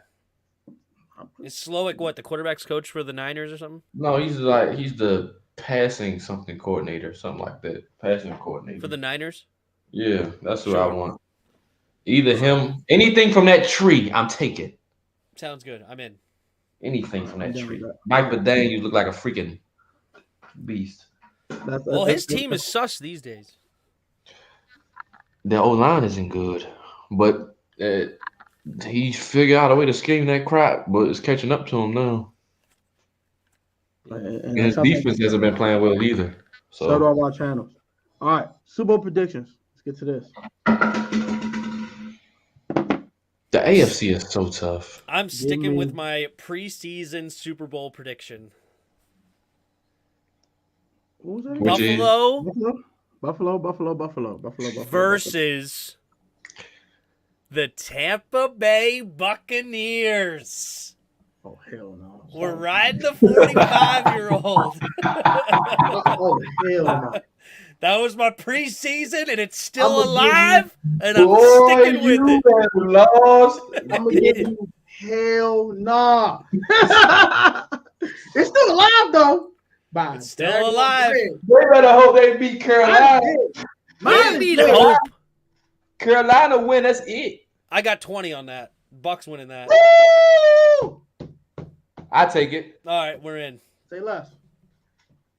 Is Slowick what, the quarterback's coach for the Niners or something? No, he's the passing something coordinator, something like that. Passing coordinator For the Niners? Yeah, that's what Sure. I want. Either him, anything from that tree, I'm taking. Sounds good. I'm in. Anything from that Yeah, tree. that- Mike Badane, you look like a freaking beast. Well, his team is sus these days. The O-line isn't good, but he figured out a way to scheme that crap, but it's catching up to him now. And And his that's defense hasn't been playing well either. So do So all our channels. All right, Super Bowl predictions. Let's get to this. the AFC is so tough. I'm sticking me- with my preseason Super Bowl prediction. What was that? Which is- Buffalo. Versus the Tampa Bay Buccaneers. Oh hell no. We're riding the 45-year-old. Oh hell no. That was my preseason, and it's still I'ma give alive, and I'm Boy, sticking with you it. have lost. I'm gonna give you hell nah. It's still alive though. Bye. It's still alive. They better hope they beat Carolina. I need hope. Carolina win. That's it. I got 20 on that. Bucks winning that. Woo! I take it. All right, we're in. Say less.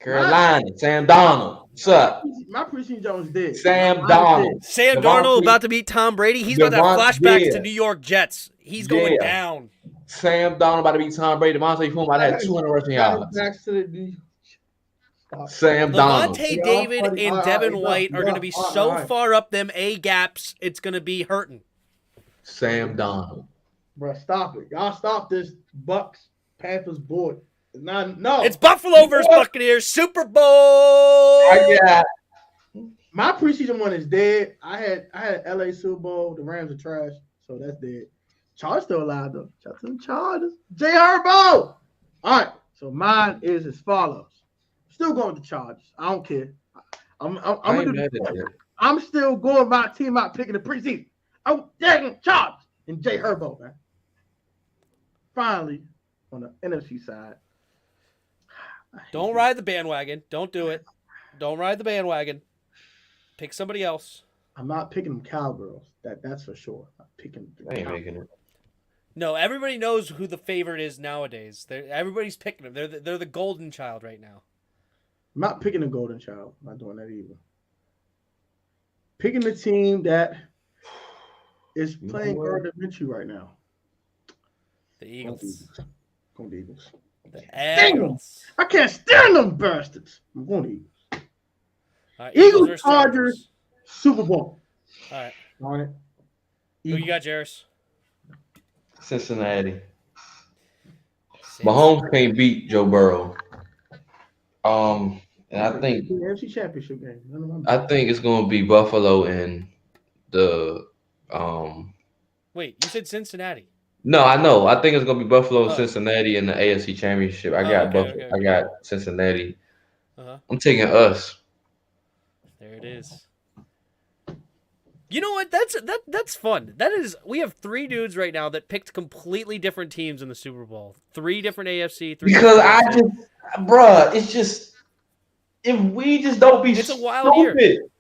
Carolina. Sam Donald. What's up? My preseason Jones did. Sam Mine Donald. Sam Devontae- Darnold about to beat Tom Brady. He's about to have flashbacks to New York Jets. He's going Yeah. down. Sam Donald about to beat Tom Brady. Devontae Foreman about to have 200 rushing yards. Back to the Sam Donald. Levante Yeah, David funny. and All right, Devin enough, White are going to be enough. so All right. far up them A gaps, it's going to be hurting. Sam Donald. Bro, stop it. Y'all stop this Bucks Panthers board. It's not no. It's Buffalo versus Buccaneers Super Bowl. I got My preseason one is dead. I had LA Super Bowl. The Rams are trash, so that's dead. Chargers still alive though. Shout out to the Chargers. J. Herbo. All right. So mine is as follows. Still going with the Chargers. I don't care. I'm I ain't gonna mad do at that. I'm still going my team out picking the preseason. Oh dang Chargers and J. Herbo, man. Finally, on the NFC side. Don't ride the bandwagon. Don't do it. Don't ride the bandwagon. Pick somebody else. I'm not picking them Cowgirls. That's for sure. I'm picking I ain't making it. No, everybody knows who the favorite is nowadays. Everybody's picking them. They're the golden child right now. I'm not picking the Golden Child. I'm not doing that either. Picking the team that is playing rudimentary right now. The Eagles. Going to the Eagles. The Dang 'em. Eagles. I can't stand them bastards. I'm going to Eagles. All right, Eagles, versus Chargers, Super Bowl. All right. On it. Who you got, Jeris? Cincinnati. Mahomes can't beat Joe Burrow. And I think The NFC Championship game. it's gonna be Buffalo and the Wait, you said Cincinnati. No, I know. I think it's gonna be Buffalo and Oh. Cincinnati in the AFC Championship. I Oh, got okay, Buffalo. okay, okay. I got Cincinnati. Uh-huh. I'm taking us. There it is. You know what? That's fun. That is. We have 3 dudes right now that picked completely different teams in the Super Bowl. 3 different AFC. 3 Because different I AFC. just, bruh, it's just if we just don't be It's a wild year. stupid.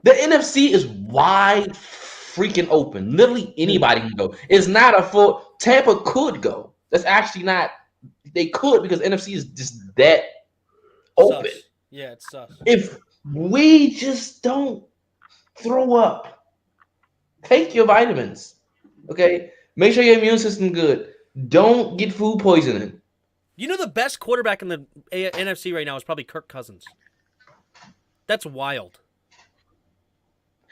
The NFC is wide freaking open. Literally anybody can go. It's not a full. Tampa could go. That's actually not. They could because NFC is just that open. Sus. Yeah, it's sus. If we just don't throw up, take your vitamins. Okay, make sure your immune system good. Don't get food poisoning. You know the best quarterback in the NFC right now is probably Kirk Cousins. That's wild.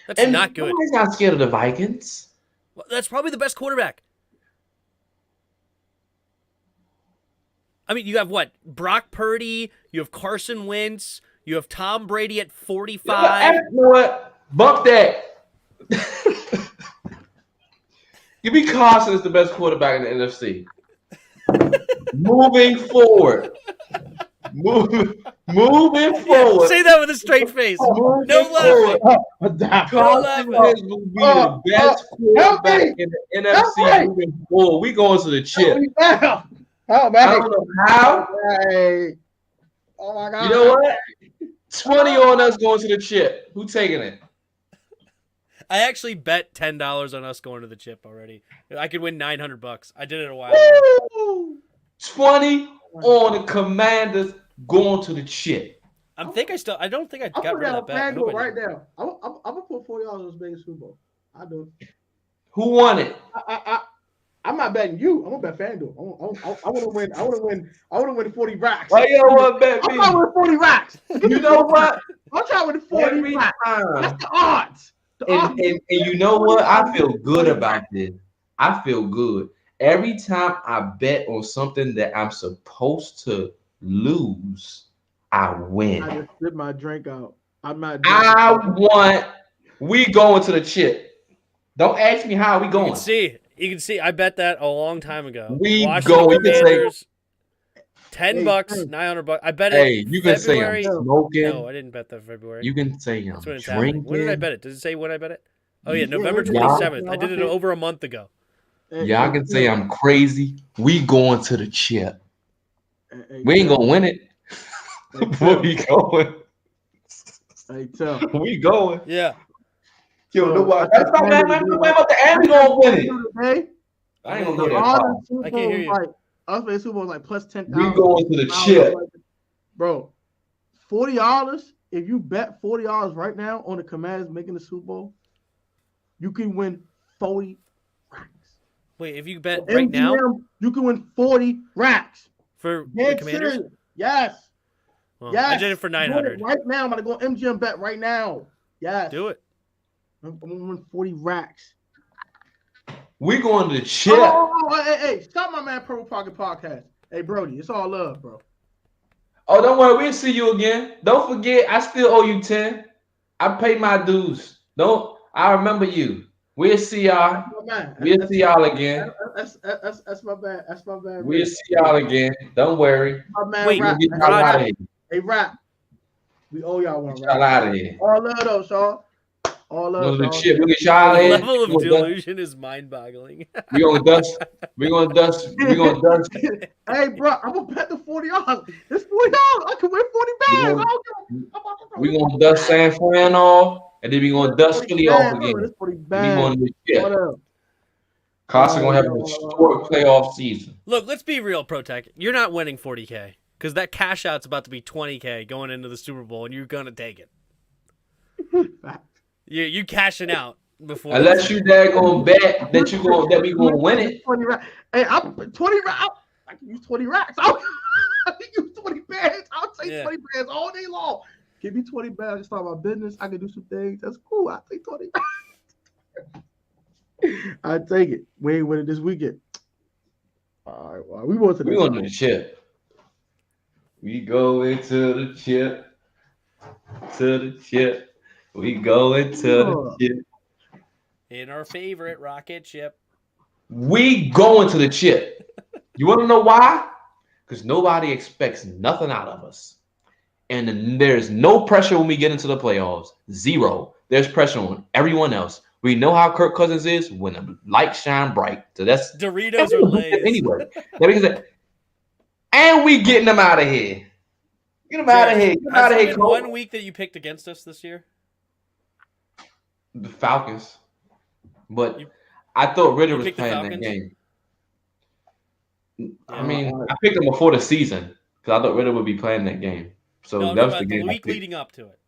That's And not good. nobody's not scared of the Vikings. Well, that's probably the best quarterback. I mean, you have what? Brock Purdy. You have Carson Wentz. You have Tom Brady at 45. You know what? Bump that. Give me Carson as the best quarterback in the NFC. Moving forward. Moving forward. Say that with a straight face. Moving No laughing. forward. Carson Wentz will be the best quarterback in the NFC moving forward. We going to the chip. How, I don't know how. Hey. Oh my God. You know what? 20 on us going to the chip. Who taking it? I actually bet $10 on us going to the chip already. I could win $900. I did it a while ago. Woo! 20 on the Commanders going to the chip. I don't think I I'm got rid of that bet. I hope FanDuel I right didn't. now. I'm gonna put $40 on this Vegas Super Bowl. I do. Who won it? I'm not betting you. I'm gonna bet FanDuel. I want to win. I want to win 40 racks. Why you don't want to bet I'm me? trying to win 40 racks. You know what? I'm trying to win 40 Every racks. time. That's the odds. And you know what? I feel good about this. I feel good. Every time I bet on something that I'm supposed to lose, I win. I just spit my drink out. I'm not. I want. We going to the chip. Don't ask me how we going. You can see. I bet that a long time ago. We Washington go. You can say, Commanders, $10, Hey. $900. I bet hey, it. you can say February. I'm smoking. No, I didn't bet that February. You can say I'm That's when it's happening. drinking. When did I bet it? Does it say when I bet it? Oh yeah, November Yeah, 27th. I did it over a month ago. Y'all can say I'm crazy. We going to the chip. We ain't gonna win it. Where we going? Hey, tell. We going. Yeah. Yo, nobody. That's not that. I'm about the Abby gonna win it. I ain't gonna go that far. I can't hear you. Like, us playing Super Bowl was like plus 10,000. We going to the chip. Bro, $40. If you bet $40 right now on the Commanders making the Super Bowl, you can win 40 racks. Wait, if you bet right now, you can win 40 racks. For the Commanders? Serious. Yes. Well, Yes. I did it for 900. Right now, I'm going to go MGM bet right now. Yes. Do it. I'm going to win 40 racks. We going to the chip. Hey, stop my man Purple Pocket Podcast. Hey, Brody, it's all love, bro. Oh, don't worry. We'll see you again. Don't forget, I still owe you 10. I paid my dues. I remember you. We'll see y'all. We'll see y'all again. That's my bad. That's my bad. We'll see y'all again. Don't worry. My man, Wait, Rap. Get y'all out of here. Hey, Rap. We owe y'all one, Get y'all Rap. out of here. All love, though, Shaw. All Go love, to the Shaw. chip. We'll get y'all out The of here. level of delusion is mind-boggling. We gonna dust. We gonna dust. We gonna dust. Hey, bro, I'm gonna bet the $40. It's $40. I can win 40 bags. We gonna dust San Fran off, and then we gonna dust Philly off again. It's 40 We bags. going to the chip. What up? Costa gonna have a historic playoff season. Look, let's be real, Protec. You're not winning 40K because that cash out's about to be 20K going into the Super Bowl, and you're gonna take it. You cashing out before. Unless you dad gonna bet that we gonna win it. 20 racks. Hey, I'm 20 racks. I can use 20 racks. I can use 20 bags. I'll take 20 bags all day long. Give me 20 bags to start my business. I can do some things. That's cool. I'll take 20 bags. I take it. We ain't winning this weekend. All right, well, we want to the chip. We go into the chip. To the chip. We go into the chip. In our favorite rocket ship. We going to the chip. You want to know why? Because nobody expects nothing out of us. And then there's no pressure when we get into the playoffs. Zero. There's pressure on everyone else. We know how Kirk Cousins is when the lights shine bright. So that's Doritos or Lay's. Anyway. And we getting them out of here. Get them out of here. Get them out of here. One week that you picked against us this year? The Falcons. But I thought Ritter was playing that game. I mean, I picked him before the season because I thought Ritter would be playing that game. So that was the game. The week leading up to it.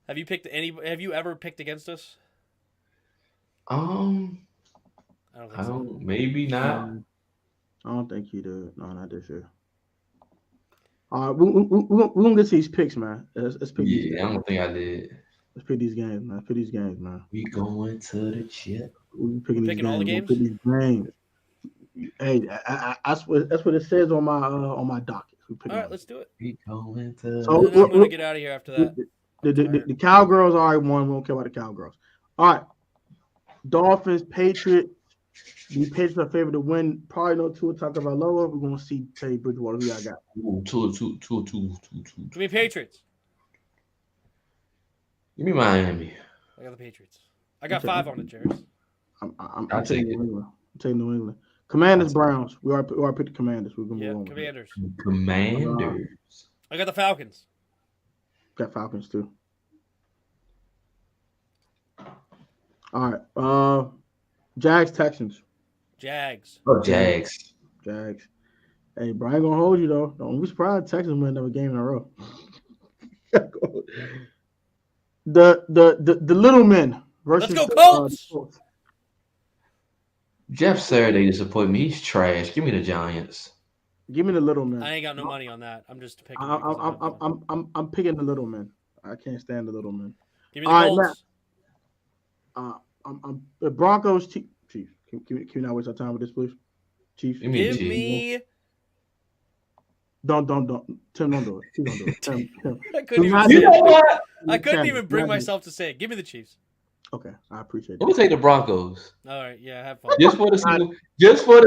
Have you ever picked against us? I don't. Maybe not. I don't think he did. No, not this year. All right, we're gonna get to these picks, man. Let's pick these games. I don't think I did. Let's pick these games, man. Pick these games, man. We going to the chip. We picking these games. All the games? Pick these games. Hey, that's what it says on my docket. All right, let's do it. We going to. So I'm gonna get out of here after that. The Cowgirls already won. We don't care about the Cowgirls. All right. Dolphins, Patriots. The Patriots are favored to win. Probably no Tua Tagovailoa. We're gonna see Teddy Bridgewater. Who y'all got? Two. Give me Patriots. Give me Miami. I got the Patriots. I got 5 on it, Jeris. I'm taking New England. I'm taking New England. Commanders, Browns. We are picked the Commanders. We're gonna move on. Commanders. Commanders. I got the Falcons. Got Falcons too. All right. Jags, Texans. Jags. Oh, Jags. Jags. Hey, bro, I ain't gonna hold you though. Don't be surprised. Texans win another game in a row. the little men versus. Let's go Colts. Jeff Saturday disappointed me. He's trash. Give me the Giants. Give me the little men. I ain't got no money on that. I'm just picking. I'm picking the little men. I can't stand the little men. Give me the Colts. I'm the Broncos. Chiefs. Can we not waste our time with this, please? Chiefs. Give me. Don't. Tim, don't do it. Don't do it. Tim. I couldn't even bring myself to say it. Give me the Chiefs. Okay, I appreciate that. Let me take the Broncos. All right, yeah, have fun. Just for the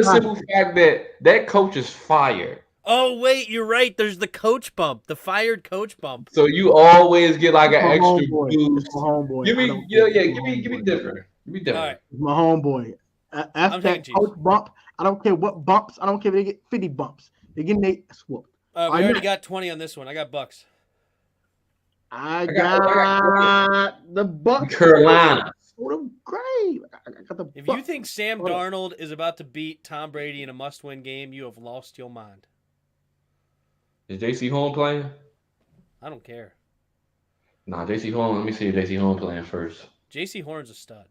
simple fact that coach is fired. Oh wait, you're right. There's the coach bump, the fired coach bump. So you always get like an extra boost. Homeboy. Give me different. Give me different. All right. My homeboy. After that coach bump, I don't care what bumps. I don't care if they get 50 bumps. They get Nate swooped. We already got 20 on this one. I got Bucks. I got the Bucks. Carolina. Great. If you think Sam Darnold is about to beat Tom Brady in a must-win game, you have lost your mind. Is JC Horn playing? I don't care. Nah, JC Horn. Let me see if JC Horn playing first. JC Horn's a stud.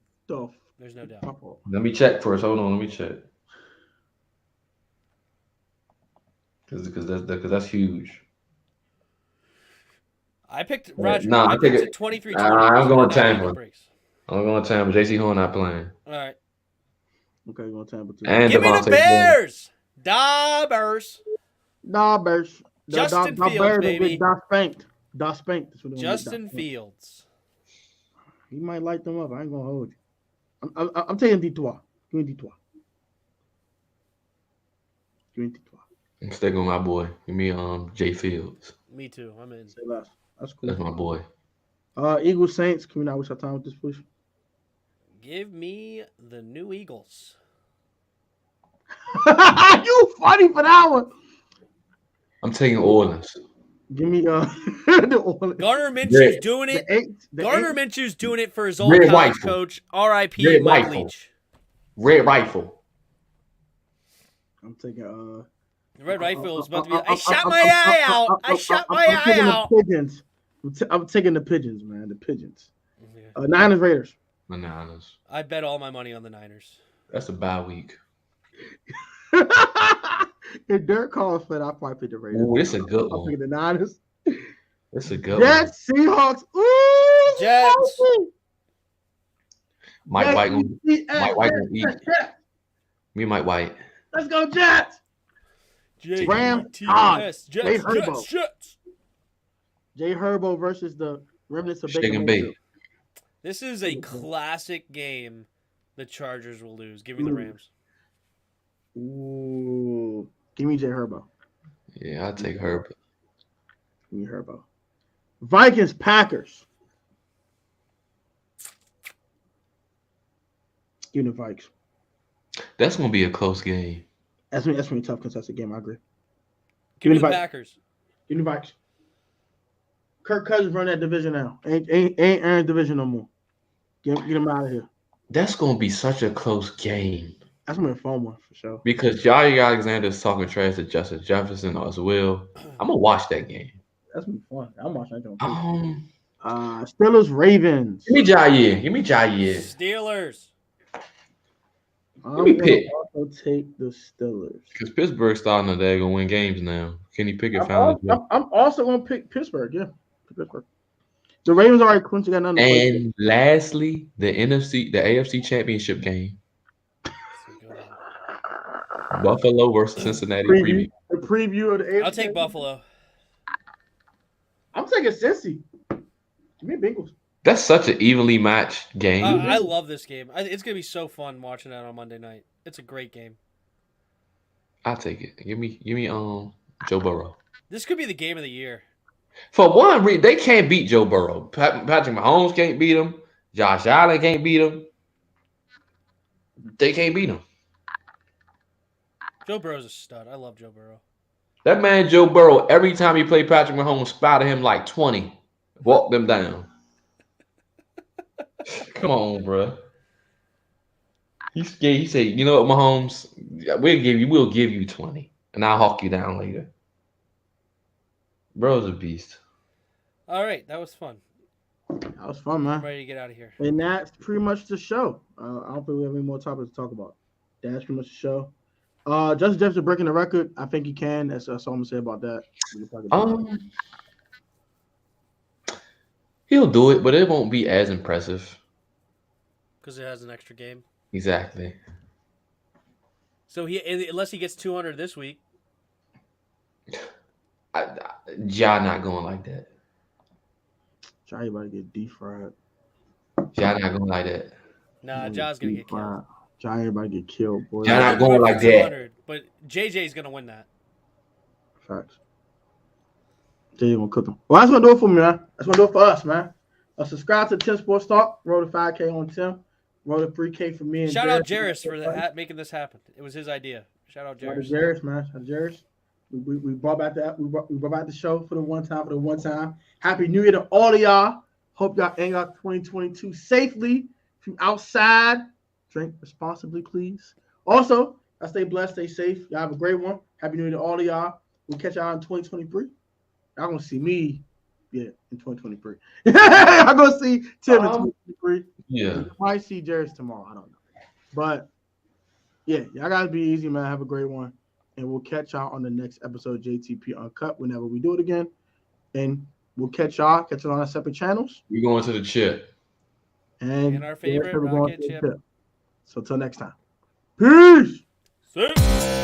There's no doubt. Let me check first. Hold on. Let me check. Because that's huge. I picked Roger. I picked it. 23. I'm going Tampa. I'm going Tampa. JC Horn not playing. All right. Okay, going Tampa too. And give me the Bears. Dabbers. Justin Fields, baby. Da spanked. Justin Fields. He might light them up. I ain't gonna hold you. I'm taking Detroit. Give me Detroit. I'm sticking with my boy. Give me Jay Fields. Me too. I'm in. Say less. That's cool. That's my boy. Eagles Saints. Can we not waste our time with this, please? Give me the new Eagles. You funny for that one. I'm taking Orleans. Give me the Orleans. Garner Minshew's doing it. Garner Minshew's doing it for his old college coach. R.I.P. Mike Leach. Red Rifle. I'm taking The Red Rifle is about to be. I shot my eye out. I shot my eye out. Pigeons. I'm taking the pigeons, man. The pigeons. Yeah. Niners Raiders. The Niners. I bet all my money on the Niners. That's a bye week. If Dirk calls for it, I'll probably pick the Raiders. Ooh, it's a good one. I'll pick the Niners. It's a good Jets, one. Seahawks. Ooh, Jets. Mike White gonna eat. Me, Mike White. Let's go, Jets. Rams. Jets. Jay Herbo versus the remnants of Baker Mayfield. This is a classic game. The Chargers will lose. Give me the Rams. Ooh. Give me Jay Herbo. Yeah, I'll take Herbo. Give me Herbo. Vikings, Packers. Give me the Vikes. That's going to be a close game. That's gonna be a tough contested game. I agree. Give me the Packers. Give me the Vikes. Kirk Cousins run that division now. Ain't Aaron's division no more. Get him out of here. That's going to be such a close game. That's gonna be a fun one for sure. Because Jair Alexander is talking trash to Justin Jefferson as well. I'm gonna watch that game. That's gonna be fun. I'm watching that game. Steelers, Ravens. Give me Jair. Steelers. Give me Pitt. Also take the Steelers. Because Pittsburgh's starting to they're gonna win games now. Kenny Pickett found it. I'm also gonna pick Pittsburgh. Yeah, Pittsburgh. The Ravens already clinched. Got nothing. And lastly, the AFC Championship game. Buffalo versus Cincinnati preview. The preview of the AFC. I'll take Buffalo. I'm taking Cincy. Give me Bengals. That's such an evenly matched game. I love this game. It's gonna be so fun watching that on Monday night. It's a great game. I'll take it. Give me Joe Burrow. This could be the game of the year. For one reason, they can't beat Joe Burrow. Patrick Mahomes can't beat him. Josh Allen can't beat him. They can't beat him. Joe Burrow's a stud. I love Joe Burrow. That man Joe Burrow, every time he played Patrick Mahomes, spotted him like 20. Walk them down. Come on, bro. He's scared. He said, you know what, Mahomes? We'll give you 20. And I'll hawk you down later. Bro's a beast. All right, that was fun. That was fun, man. I'm ready to get out of here. And that's pretty much the show. I don't think we have any more topics to talk about. That's pretty much the show. Justin Jefferson breaking the record. I think he can. That's all I'm gonna say about that. He'll do it, but it won't be as impressive. Because it has an extra game. Exactly. So unless he gets 200 this week. Ja not going like that. Ja about to get defried. Ja not going like that. Nah, Ja's gonna get killed. Ja everybody get killed, boy. Ja not going like that. But JJ's gonna win that. Facts. JJ gonna cook them. Well, that's gonna do it for me, man. That's gonna do it for us, man. Subscribe to Tim Sports Talk. Roll to 5K on Tim. Roll to 3K for me. And shout out Jeris for making this happen. It was his idea. Shout out Jeris. Jeris, man. Shout out Jeris. We brought back that. We brought back the show for the one time. Happy New Year to all of y'all. Hope y'all end out 2022 safely. If you outside, drink responsibly, please. Also, I stay blessed, stay safe. Y'all have a great one. Happy New Year to all of y'all. We'll catch y'all in 2023. Y'all gonna see me, in 2023. I'm gonna see Tim in 2023. Yeah. You might see Jeris tomorrow. I don't know. But yeah, y'all gotta be easy, man. Have a great one. And we'll catch y'all on the next episode of JT&P Uncut whenever we do it again. And we'll catch y'all on our separate channels. We're going to the chip. And our favorite rocket chip. So till next time. Peace. See?